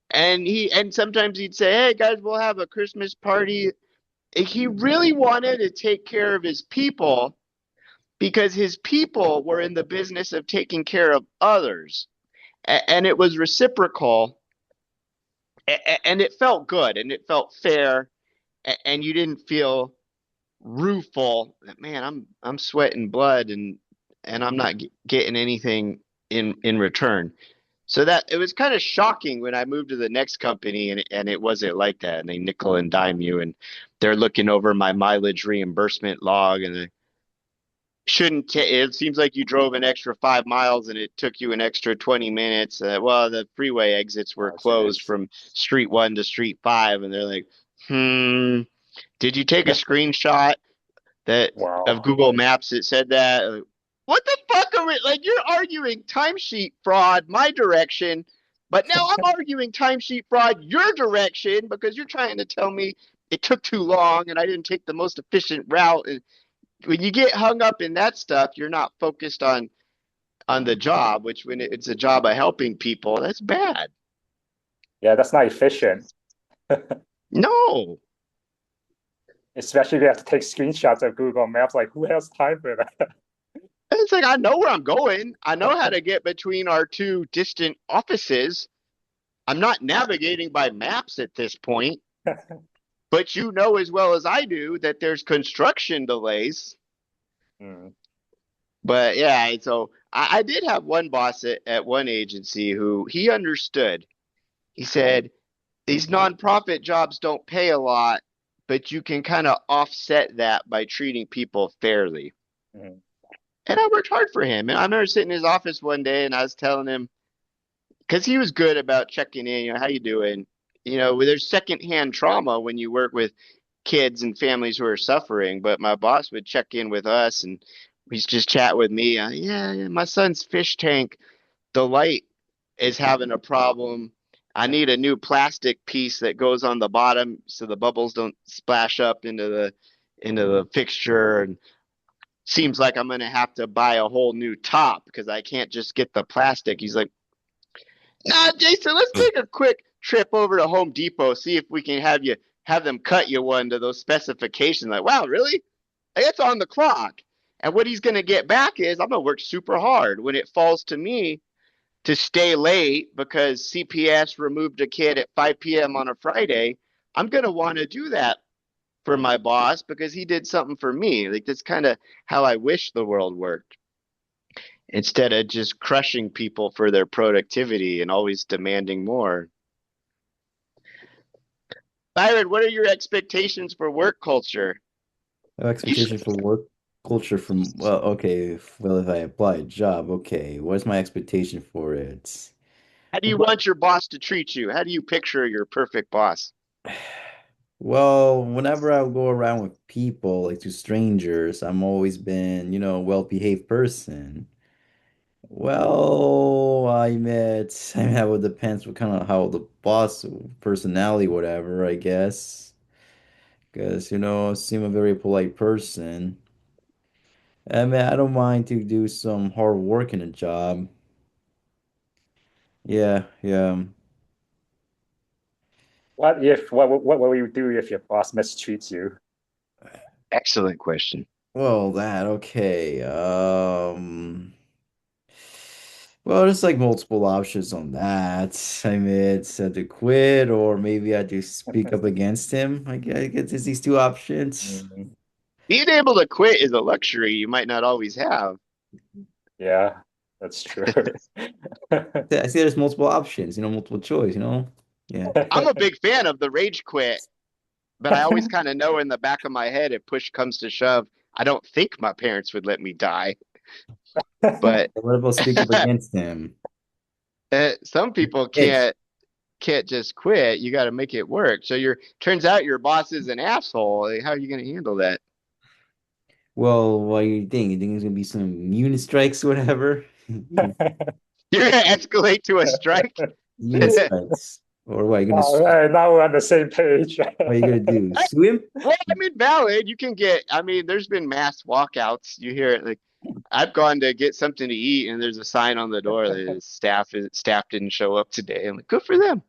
And sometimes he'd say, "Hey guys, we'll have a Christmas party." He really wanted to take care of his people because his people were in the business of taking care of others. And it was reciprocal, and it felt good and it felt fair, and you didn't feel rueful that, man, I'm sweating blood and I'm not getting anything in return. So that it was kind of shocking when I moved to the next company and it wasn't like that. And they nickel and dime you and they're looking over my mileage reimbursement log and they shouldn't. It seems like you drove an extra 5 miles and it took you an extra 20 minutes. Well, the freeway exits were Oh, closed jeez. from street 1 to street 5, and they're like, did you take a screenshot that of Wow. Google Maps that said that? What the fuck are we like? You're arguing timesheet fraud my direction, but now I'm arguing timesheet fraud your direction because you're trying to tell me it took too long and I didn't take the most efficient route. And when you get hung up in that stuff, you're not focused on the job, which when it's a job of helping people, that's bad. Yeah, that's not efficient. No. Especially if you have to take screenshots of Google Maps. Like, who has time for It's like I know where I'm going. I know how to get between our two distant offices. I'm not navigating by maps at this point, that? but you know as well as I do that there's construction delays. Mm. But yeah, so I did have one boss at one agency who he understood. He said, these nonprofit jobs don't pay a lot, but you can kind of offset that by treating people fairly. Mm. And I worked hard for him. And I remember sitting in his office one day and I was telling him, because he was good about checking in, how you doing? There's secondhand trauma when you work with kids and families who are suffering. But my boss would check in with us and he's just chat with me. Yeah, my son's fish tank, the light is having a problem. I need a new plastic piece that goes on the bottom so the bubbles don't splash up into the fixture. And seems like I'm gonna have to buy a whole new top because I can't just get the plastic. He's like, nah, Jason, let's take a quick trip over to Home Depot, see if we can have them cut you one to those specifications. Like, wow, really? It's on the clock. And what he's going to get back is I'm going to work super hard when it falls to me to stay late because CPS removed a kid at 5 p.m. on a Friday. I'm going to want to do that for my boss because he did something for me. Like, that's kind of how I wish the world worked instead of just crushing people for their productivity and always demanding more. Byron, what are your expectations for work culture? Expectation for work culture from, well, okay, well, if I apply a job, okay, what's my expectation for it? How do you want your boss to treat you? How do you picture your perfect boss? Well, whenever I go around with people, like to strangers, I'm always been, a well-behaved person. Well, I mean, that would depends what kind of how the boss personality, whatever, I guess. Because, I seem a very polite person. I mean, I don't mind to do some hard work in a job. Yeah, yeah. What will you do if your boss mistreats you? Excellent question. Well, okay. Well, there's like multiple options on that. I mean, it's to quit or maybe I just speak up against him. I guess there's these two options. Mm, Being able to quit is a luxury you might not always have. yeah, that's true. I see there's multiple options, multiple choice. Yeah. I'm a big fan of the rage quit, but I always kind of know in the back of my head, if push comes to shove, I don't think my parents would let me die. But What about speak up against him? some people It's can't just quit. You got to make it work. So your turns out your boss is an asshole. Like, how are you going to handle that? well, what do you think? You think there's gonna be some unit strikes or whatever? You're going to escalate to a strike. Unit strikes. Or what, you gonna All right, now we're on the same page. what are you gonna do? Sue him? Well, I mean, valid. You can get. I mean, there's been mass walkouts. You hear it like I've gone to get something to eat, and there's a sign on the door that staff didn't show up today. I'm like, good for them.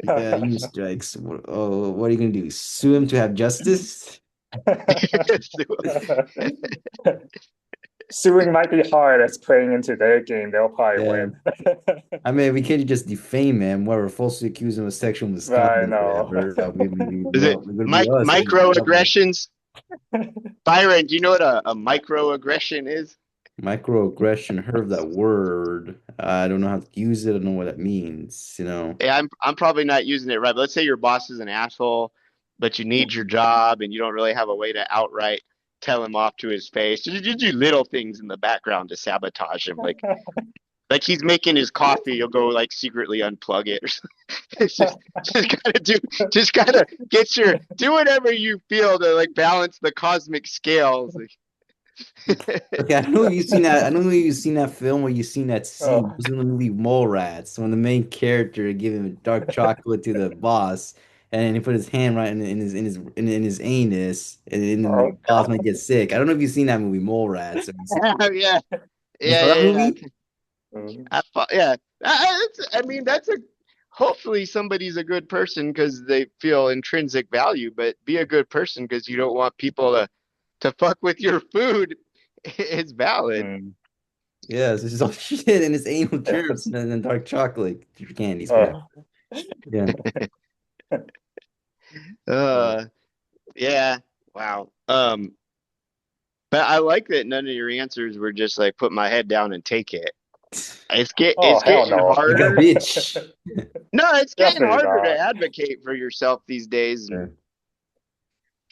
Yeah, unit strikes. What are you gonna do? Sue him to have justice? Suing might be hard as playing into their game. They'll probably Yeah. win. I mean, we can't just defame him, whatever, falsely accuse him of sexual I misconduct, know. whatever. Is it It would be us. microaggressions? Byron, do you know what a microaggression is? Microaggression, heard that word. I don't know how to use it. I don't know what that means. Yeah, I'm probably not using it right. But let's say your boss is an asshole, but you need your job and you don't really have a way to outright tell him off to his face. You do little things in the background to sabotage him, like he's making his coffee, you'll go like secretly unplug it. It's just gotta get your do whatever you feel to like balance the cosmic scales. Okay, I don't know if you've seen that. I don't know if you've seen that film or you've seen that scene. It Oh, was in the movie Mallrats when the main character giving dark chocolate to the boss, and he put his hand right in his anus, and then the oh boss God. might get sick. I don't know if you've seen that movie Mallrats. Yeah, You saw that yeah. movie? Mm. Yeah. I mean, that's a hopefully somebody's a good person because they feel intrinsic value, but be a good person because you don't want people to fuck with your food is valid. Mm. Yes, this is all shit in his anal germs Yes. and then dark chocolate candies, whatever. Oh. Yeah. Uh, yeah. Wow. But I like that none of your answers were just like put my head down and take it. Oh, It's hell getting no. Like a harder. bitch. No, it's getting Definitely harder to not. advocate for yourself these days. And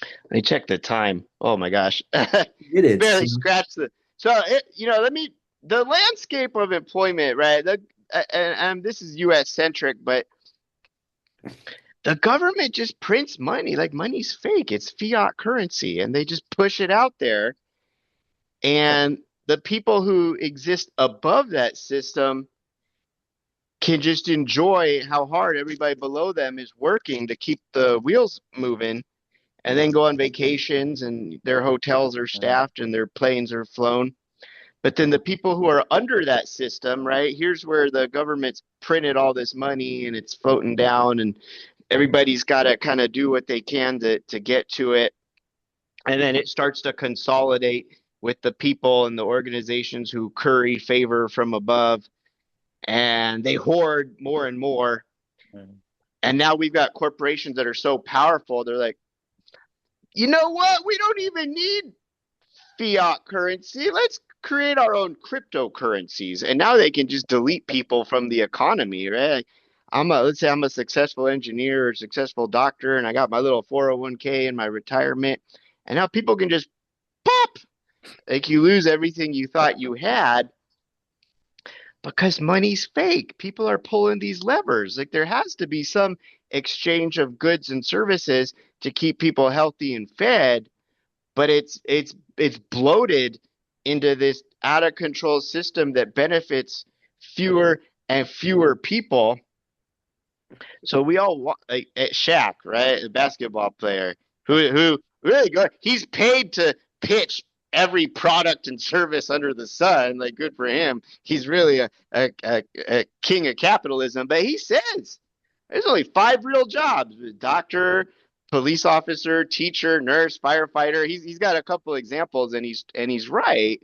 Yeah. let me check the time. Oh my gosh. Did it. Barely scratched the. So let me the landscape of employment, right? And this is U.S. centric, but the government just prints money. Like money's fake. It's fiat currency, and they just push it out there. And the people who exist above that system can just enjoy how hard everybody below them is working to keep the wheels moving and then go on vacations and their hotels are Mm. staffed and their planes are flown. But then the people who are under that system, right? Here's where the government's printed all this money and it's floating down, and everybody's got to kind of do what they can to get to it. And then it starts to consolidate with the people and the organizations who curry favor from above, and they hoard more and more. Mm. And now we've got corporations that are so powerful, they're like, you know what? We don't even need fiat currency. Let's create our own cryptocurrencies. And now they can just delete people from the economy, right? Let's say I'm a successful engineer or successful doctor, and I got my little 401k and my retirement. And now people can just pop, like you lose everything you thought you had because money's fake. People are pulling these levers. Like there has to be some exchange of goods and services to keep people healthy and fed, but it's bloated into this out of control system that benefits fewer and fewer people. So we all want, like at Shaq, right, the basketball player who really good. He's paid to pitch every product and service under the sun. Like good for him. He's really a king of capitalism. But he says there's only five real jobs: doctor, police officer, teacher, nurse, firefighter. He's got a couple examples, and he's right.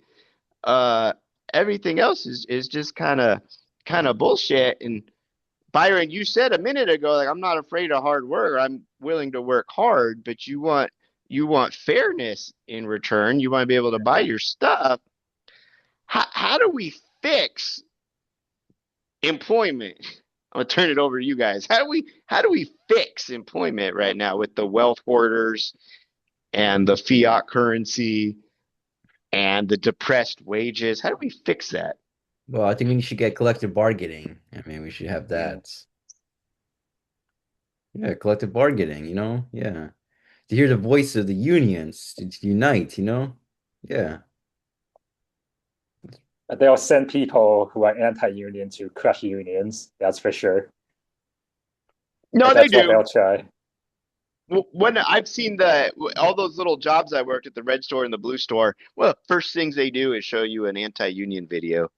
Uh, Everything else is just kind of bullshit. And Byron, you said a minute ago, like I'm not afraid of hard work. I'm willing to work hard, but you want fairness in return. You want to be able to buy your stuff. How do we fix employment? I'm gonna turn it over to you guys. How do we fix employment right now with the wealth hoarders and the fiat currency and the depressed wages? How do we fix that? Well, I think we should get collective bargaining. I mean, we should have that. Yeah, collective bargaining, Yeah. To hear the voice of the unions, to unite, Yeah. They'll send people who are anti-union to crush unions. That's for sure. No, they That's what do. they'll try. When I've seen all those little jobs I worked at the red store and the blue store, well, first things they do is show you an anti-union video.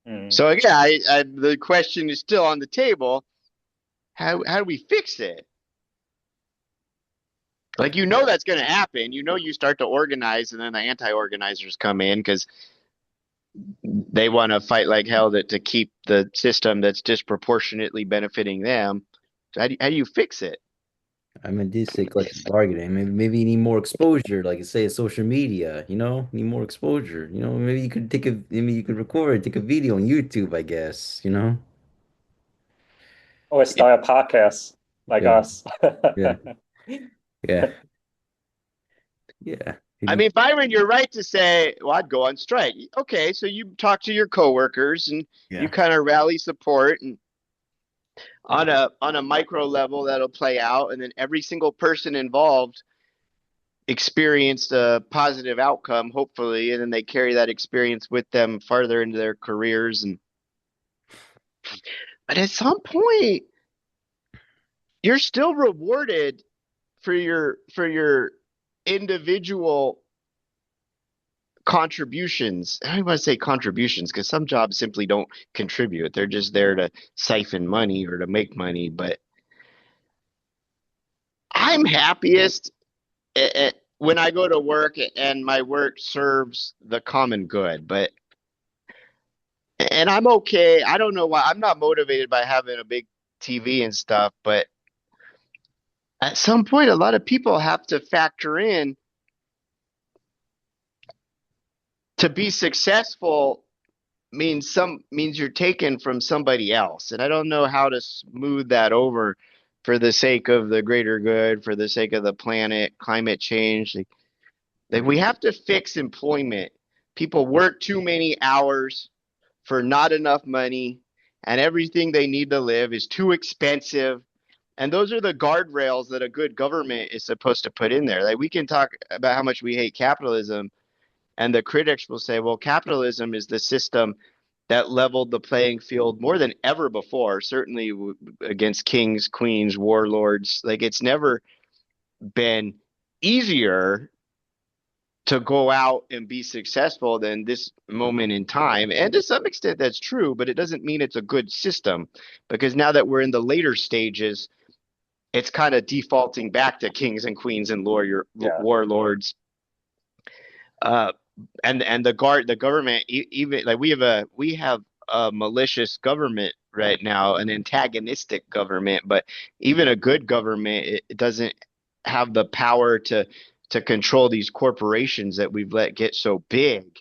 Mm. So yeah, the question is still on the table. How do we fix it? Like that's going to happen. You start to organize, and then the anti-organizers come in because they want to fight like hell to keep the system that's disproportionately benefiting them. So how do you fix it? I mean, this say collective bargaining. Maybe you need more exposure, like you say, social media, need more exposure. Maybe maybe you could record, take a video on YouTube, I guess. Or start a podcast like Yeah, us. yeah, yeah, yeah. I mean, Byron, you're right to say, well, I'd go on strike. Okay, so you talk to your coworkers and you Yeah. kind of rally support, and on a micro level that'll play out, and then every single person involved experienced a positive outcome, hopefully, and then they carry that experience with them farther into their careers. But at some point, you're still rewarded for your individual contributions. I don't want to say contributions because some jobs simply don't contribute. They're just there to siphon money or to make money. But I'm happiest when I go to work and my work serves the common good. And I'm okay. I don't know why I'm not motivated by having a big TV and stuff, but at some point, a lot of people have to factor in to be successful means you're taken from somebody else. And I don't know how to smooth that over for the sake of the greater good, for the sake of the planet, climate change. Like we have to fix employment. People work too many hours for not enough money, and everything they need to live is too expensive. And those are the guardrails that a good government is supposed to put in there. Like we can talk about how much we hate capitalism, and the critics will say, well, capitalism is the system that leveled the playing field more than ever before, certainly against kings, queens, warlords. Like it's never been easier to go out and be successful than this moment in time. And to some extent, that's true, but it doesn't mean it's a good system because now that we're in the later stages, it's kind of defaulting back to kings and queens and Yeah. warlords. Uh, and the government, even like we have a malicious government right now, an antagonistic government, but even a good government, it doesn't have the power to control these corporations that we've let get so big.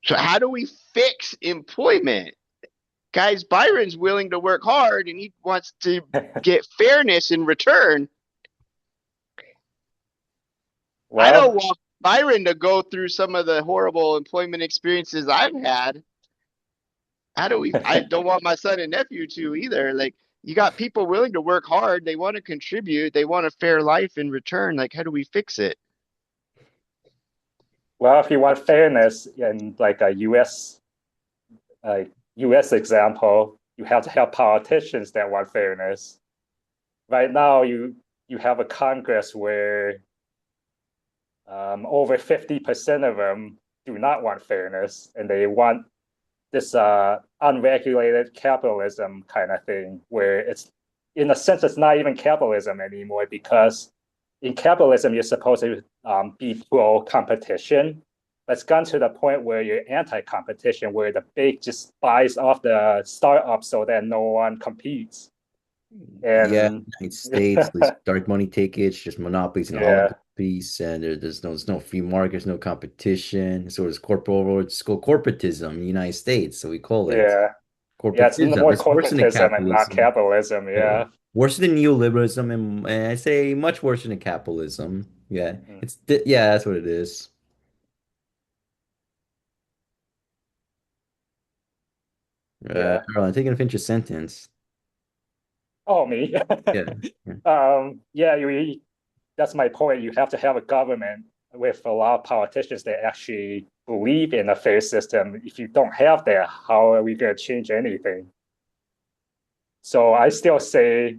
So how do we fix employment? Guys, Byron's willing to work hard and he wants to get fairness in return. I don't Well, want Byron to go through some of the horrible employment experiences I've had. I don't want my son and nephew to either. Like, you got people willing to work hard, they want to contribute, they want a fair life in return. Like, how do we fix it? well, if you want fairness in like a U.S. example, you have to have politicians that want fairness. Right now, you have a Congress where over 50% of them do not want fairness, and they want this unregulated capitalism kind of thing, where it's in a sense it's not even capitalism anymore because in capitalism you're supposed to be pro competition. But it's gone to the point where you're anti-competition, where the big just buys off the startup so that no one competes. Yeah, And United States, these dark money tickets, just monopolies and yeah, oligopolies, and there's no free market, there's no competition. So it's corporatism in the United States. So we call it yeah, yeah. It's corporatism. more It's worse than corporatism and not capitalism. capitalism. Yeah. Yeah. Worse than neoliberalism, and I say much worse than capitalism. Yeah, Mm. yeah, that's what it is. Yeah. Carl, I'm taking a finish your sentence. Oh, me. Yeah. Yeah. Yeah, that's my point. You have to have a government with a lot of politicians that actually believe in a fair system. If you don't have that, how are we going to change anything? So I still say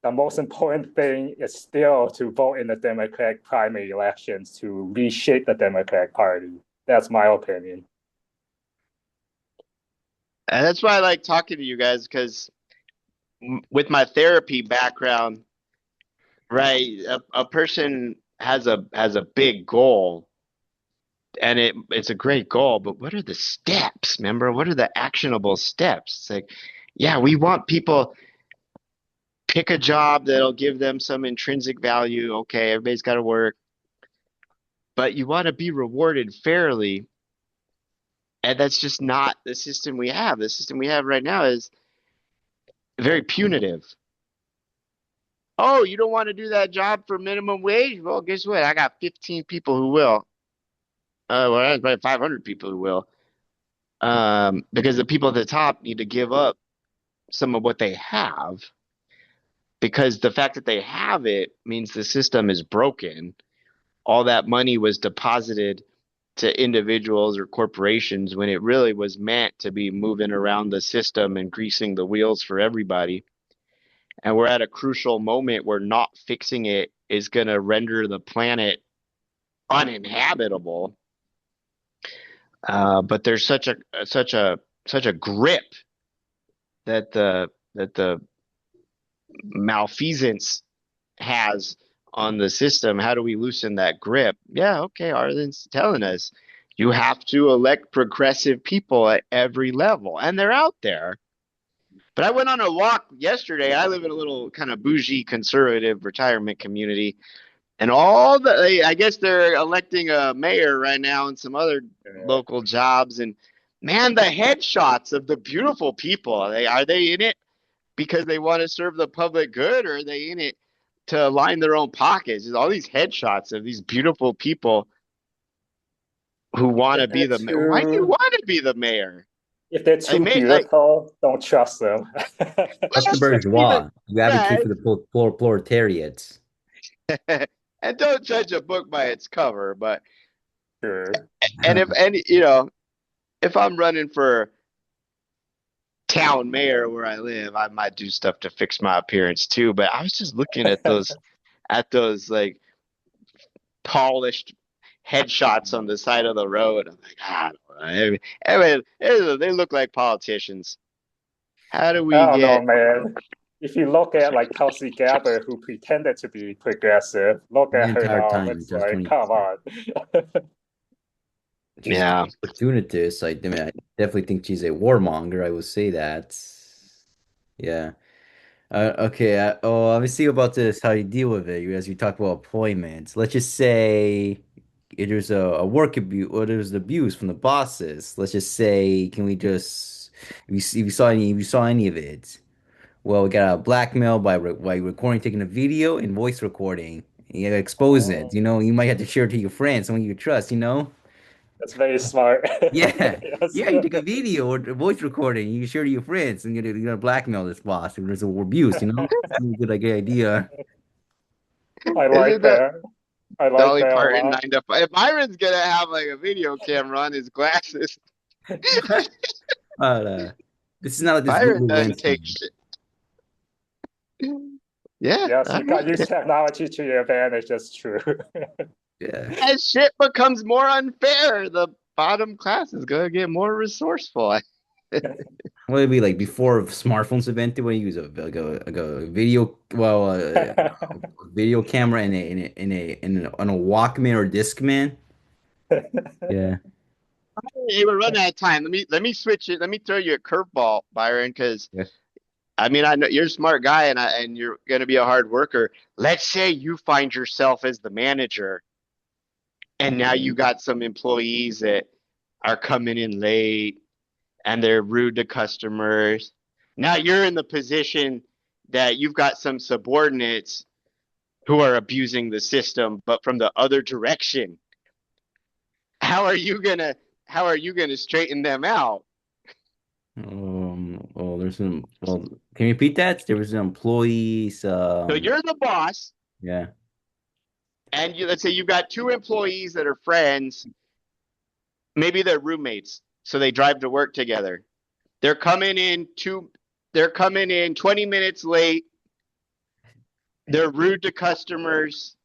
the most important thing is still to vote in the Democratic primary elections to reshape the Democratic Party. That's my opinion. And that's why I like talking to you guys because with my therapy background, right, a person has a big goal and it's a great goal, but what are the steps? Remember, what are the actionable steps? It's like, yeah, we want people pick a job that'll give them some intrinsic value. Okay, everybody's got to work, but you want to be rewarded fairly, and that's just not the system we have. The system we have right now is very punitive. Oh, you don't want to do that job for minimum wage? Well, guess what? I got 15 people who will. Well, that's probably 500 people who will. Because the people at the top need to give up some of what they have because the fact that they have it means the system is broken. All that money was deposited to individuals or corporations when it really was meant to be moving around the system and greasing the wheels for everybody. And we're at a crucial moment where not fixing it is going to render the planet uninhabitable. But there's such a grip that the malfeasance has on the system. How do we loosen that grip? Yeah, okay, Arlen's telling us you have to elect progressive people at every level, and they're out there. But I went on a walk yesterday. I live in a little kind of bougie conservative retirement community, and I guess they're electing a mayor right now and some other Yeah. local jobs. And man, the headshots of the beautiful people, are they in it because they want to serve the public good, or are they in it to line their own pockets? There's all these headshots of these beautiful people who want to If be they're the mayor. Why do you too want to be the mayor? if they're Like, too beautiful, don't trust them. That's the even bourgeois. You advocate yeah, for the proletariat. and don't judge a book by its cover. But Sure. and if I'm running for town mayor where I live, I might do stuff to fix my appearance too. But I was just looking at those like polished headshots on the side of the road. I'm like, I don't know. They look like politicians. How do we I don't know, get? man. If you look at like Tulsi Gabbard, who pretended to be progressive, look The at her entire now. time It's until I was like, 20. come on. She's Yeah, an opportunist. I mean, I definitely think she's a warmonger. I would say that. Yeah. Okay. Oh, let me see about this. How you deal with it as we talk about employment. Let's just say there's a work abuse or there's abuse from the bosses. Let's just say, can we just if you saw any of it? Well, we got a blackmail by recording, taking a video and voice recording. You gotta expose it. Oh, You know, you might have to share it to your friends, someone you trust. You know. that's very smart. Yeah, Yes. yeah. You take a video or a voice recording, you share to your friends, and you're gonna blackmail this boss. If there's a abuse, you know, it's a good idea. I like isn't that that. I like Dolly that a Parton lot. 9 to 5? If Byron's gonna have like a video camera on his glasses, But this is not like this Byron doesn't Lululemon take thing. shit. Yeah, Yes, all you got right. use technology to your advantage. That's true. Yeah. As shit becomes more unfair, the bottom class is gonna get more resourceful. What would it be like before smartphones invented? When you use like a video, well, a video camera on a Walkman or Discman. Yeah. Hey, we're running out of time. Let me switch it. Let me throw you a curveball, Byron, because Yeah. I mean I know you're a smart guy and you're gonna be a hard worker. Let's say you find yourself as the manager, and now you got some employees that are coming in late and they're rude to customers. Now you're in the position that you've got some subordinates who are abusing the system, but from the other direction. How are you gonna how are you gonna straighten them out? Well, can you repeat that? There was employees. So you're the boss, Yeah. and let's say you've got two employees that are friends. Maybe they're roommates, so they drive to work together. They're coming in two. They're coming in 20 minutes late. They're rude to customers.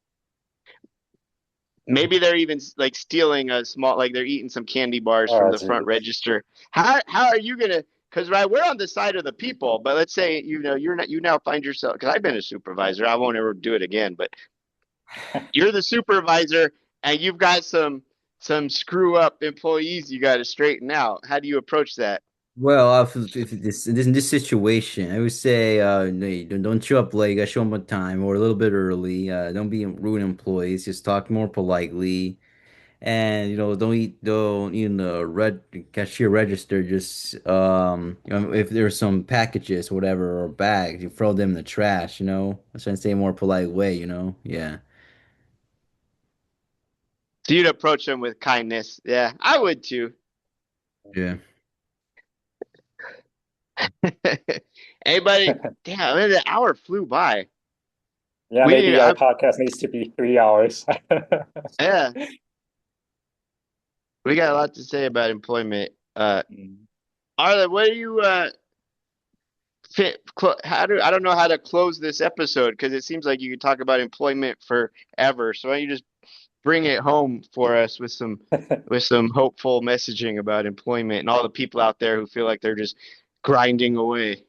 Maybe they're even like stealing a small, like they're eating some candy bars from Oh, the front geez. register. How are you gonna? Because right, we're on the side of the people. But let's say you're not. You now find yourself. Because I've been a supervisor. I won't ever do it again. But you're the supervisor, and you've got some screw up employees you got to straighten out. How do you approach that? Well, if in this situation, I would say, no, don't show up late. You gotta show them on time or a little bit early. Don't be rude employees. Just talk more politely, and don't even red cashier register. Just if there's some packages, whatever, or bags, you throw them in the trash. I'm trying to say a more polite way. Yeah, So you'd approach them with kindness. Yeah, I would too. yeah. Anybody? Damn, the hour flew by. Yeah, We need. maybe our podcast needs to be 3 hours. Yeah, we got a lot to say about employment. Mm. Arlen, what do you how do I don't know how to close this episode because it seems like you could talk about employment forever. So why don't you just bring it home for us with some hopeful messaging about employment and all the people out there who feel like they're just grinding away.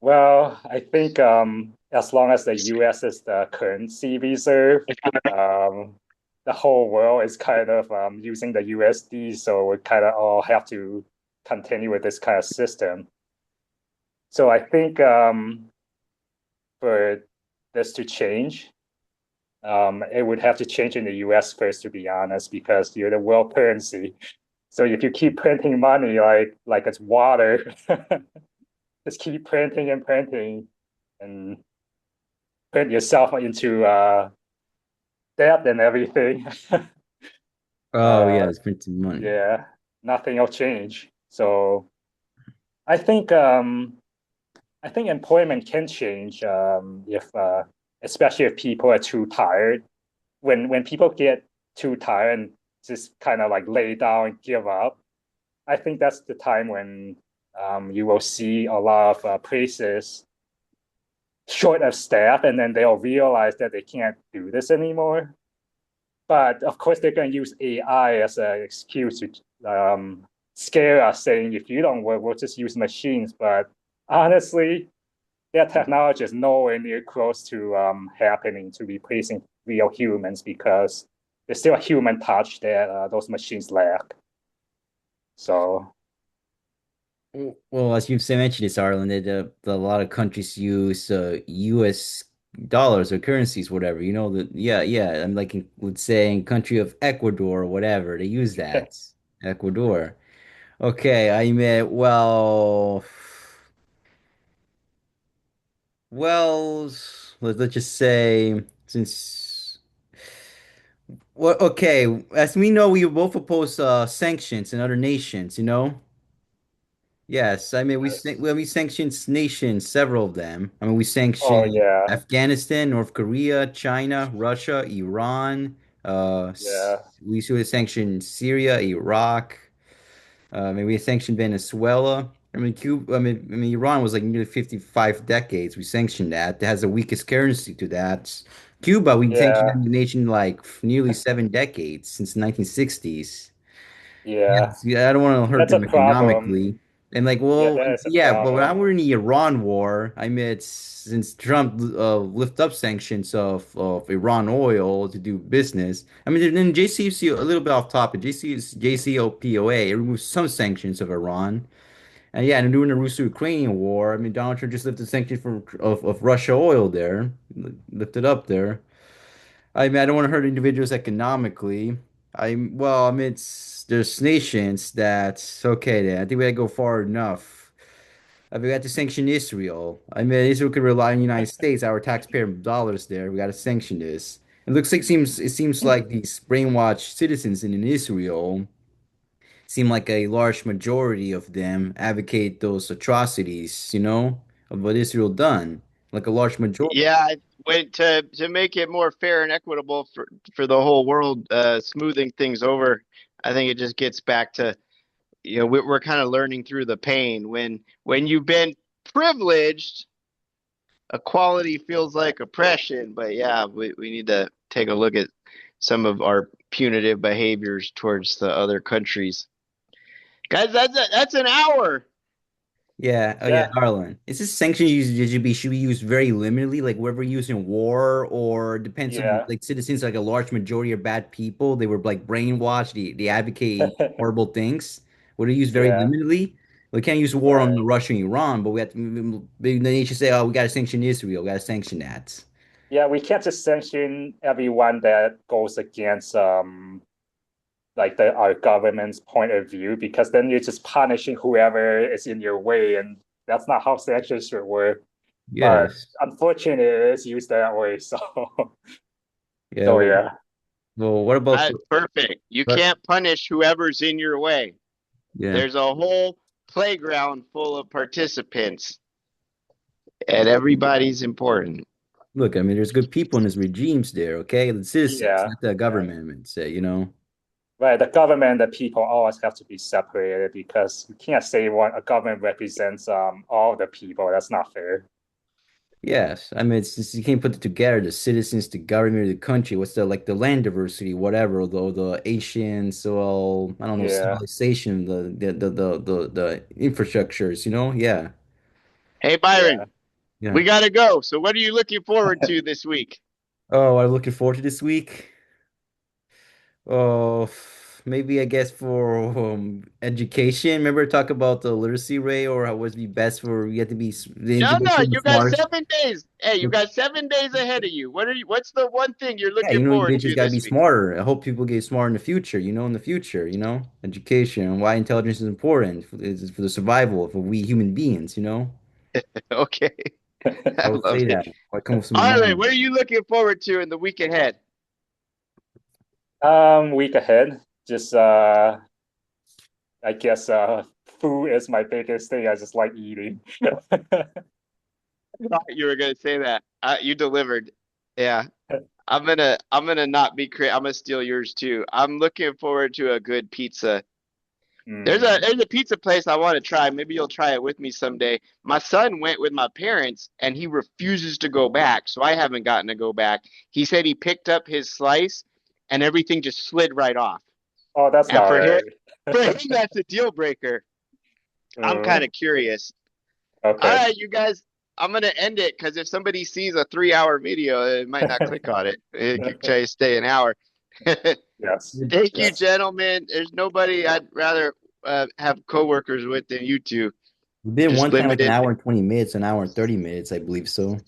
Well, I think as long as the US is the currency reserve, the whole world is kind of using the USD, so we kind of all have to continue with this kind of system. So I think for this to change, it would have to change in the US first, to be honest, because you're the world currency. So if you keep printing money like it's water, just keep printing and printing and print yourself into debt and everything. Oh yeah, uh, it's printing money. yeah, nothing will change. So I think um, I think employment can change if especially if people are too tired. When people get too tired and just kind of like lay down and give up, I think that's the time when you will see a lot of places short of staff, and then they'll realize that they can't do this anymore. But of course, they're going to use AI as an excuse to scare us, saying if you don't work, we'll just use machines. But honestly, their technology is nowhere near close to happening to replacing real humans because there's still a human touch that those machines lack. So Well, as you've mentioned, it's Ireland. A lot of countries use U.S. dollars or currencies, whatever. You know that? Yeah, yeah. I'm like, would say in country of Ecuador or whatever, they use that. Ecuador. Okay, I mean, well, let's just say since. Well, okay, as we know, we both oppose sanctions in other nations. You know. Yes, I mean we sanctioned nations, several of them. I mean we oh sanctioned yeah, Afghanistan, North Korea, China, Russia, Iran. yeah, We should have sanctioned Syria, Iraq. Maybe we sanctioned Venezuela. I mean Cuba. I mean Iran was like nearly 55 decades. We sanctioned that. It has the weakest currency to that. Cuba, we sanctioned yeah, the nation like nearly 7 decades since the 1960s. yeah. Yes, yeah, I don't want to hurt That's a them problem. economically. And like, Yeah, well, that is a yeah, but when I problem. were in the Iran war, I mean, since Trump lift up sanctions of Iran oil to do business. I mean, then JCPOA, a little bit off topic. JCPOA, it removed some sanctions of Iran. And yeah, and during the Russo-Ukrainian war, I mean, Donald Trump just lifted sanctions of Russia oil there, lifted up there. I mean, I don't want to hurt individuals economically. I mean, there's nations that's okay then. I think we gotta go far enough. I mean, we have to sanction Israel. I mean, Israel could rely on the United States, our taxpayer dollars there. We gotta sanction this. It seems like these brainwashed citizens in Israel seem like a large majority of them advocate those atrocities, of what Israel done. Like a large majority. Yeah, I went to make it more fair and equitable for the whole world, smoothing things over. I think it just gets back to, we're kind of learning through the pain. When you've been privileged, equality feels like oppression. But yeah, we need to take a look at some of our punitive behaviors towards the other countries. Guys, that's an hour. Yeah, oh yeah, Yeah, Harlan. Is this sanctions should be used very limitedly, like wherever used in war, or depends on yeah. like citizens, like a large majority are bad people. They were like brainwashed. They advocate horrible things. Would it used very Yeah, limitedly? We can't use war on right. Russia and Iran, but we have to. The nation say, "Oh, we got to sanction Israel. We got to sanction that." Yeah, we can't just sanction everyone that goes against like our government's point of view because then you're just punishing whoever is in your way, and that's not how sanctions should work. But Yes. unfortunately, it's used that way. So, Yeah. so Well, yeah, what about That's perfect. You but can't punish whoever's in your way. yeah. There's a whole playground full of participants, and everybody's important. Look, I mean, there's good people in these regimes there. Okay, the citizens, yeah, not the yeah. government. Say. Right. The government and the people always have to be separated because you can't say one a government represents all the people. That's not fair. Yes, I mean you can't put it together. The citizens, the government, the country. What's the like the land diversity, whatever. Although the Asian, so I don't know, Yeah, civilization, the infrastructures. Yeah, Hey, yeah. Byron, yeah. we got to go. So, what are you looking forward to this week? Oh, I'm looking forward to this week. Oh, maybe I guess for education. Remember talk about the literacy rate or how would be best for you have to be the No, no, individual the you got smartest. 7 days. Hey, you got 7 days ahead of you. What's the one thing you're Yeah, looking forward individuals to gotta be this week? smarter. I hope people get smart in the future, in the future, education, why intelligence is important for the survival of we human beings. Okay, I I would love say it. that. What comes to my Arlen, mind. what are you looking forward to in the week ahead? Week ahead. Just I guess food is my biggest thing. I just like eating. Thought you were gonna say that. You delivered. Yeah, I'm gonna not be I'm gonna steal yours too. I'm looking forward to a good pizza. There's a Mm. there's a pizza place I want to try. Maybe you'll try it with me someday. My son went with my parents and he refuses to go back, so I haven't gotten to go back. He said he picked up his slice and everything just slid right off. Oh, that's And not right. for him, that's a deal breaker. I'm kind Mm, of curious. All okay. right, you guys, I'm gonna end it because if somebody sees a 3 hour video, it might not click on it. It could try to stay an hour. Yes. Thank you, Yes. gentlemen. There's nobody I'd rather have coworkers with than you two. We did Just one time like an limited. hour and 20 minutes, an hour and 30 minutes, I believe so.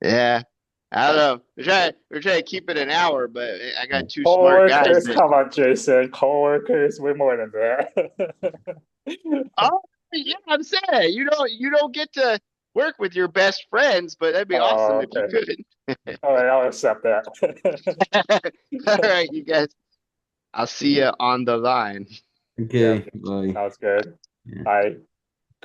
Yeah. I don't know. We're trying to keep it an hour, but I got two smart guys Coworkers, that. come on, Jason. Coworkers, we're more than that. Oh, yeah, I'm saying you don't get to work with your best friends, but that'd be awesome Oh, if you okay. could. All right, I'll accept that. All right, you guys. I'll see you on the line. Yeah, Okay, bye. sounds good. Yeah. Bye.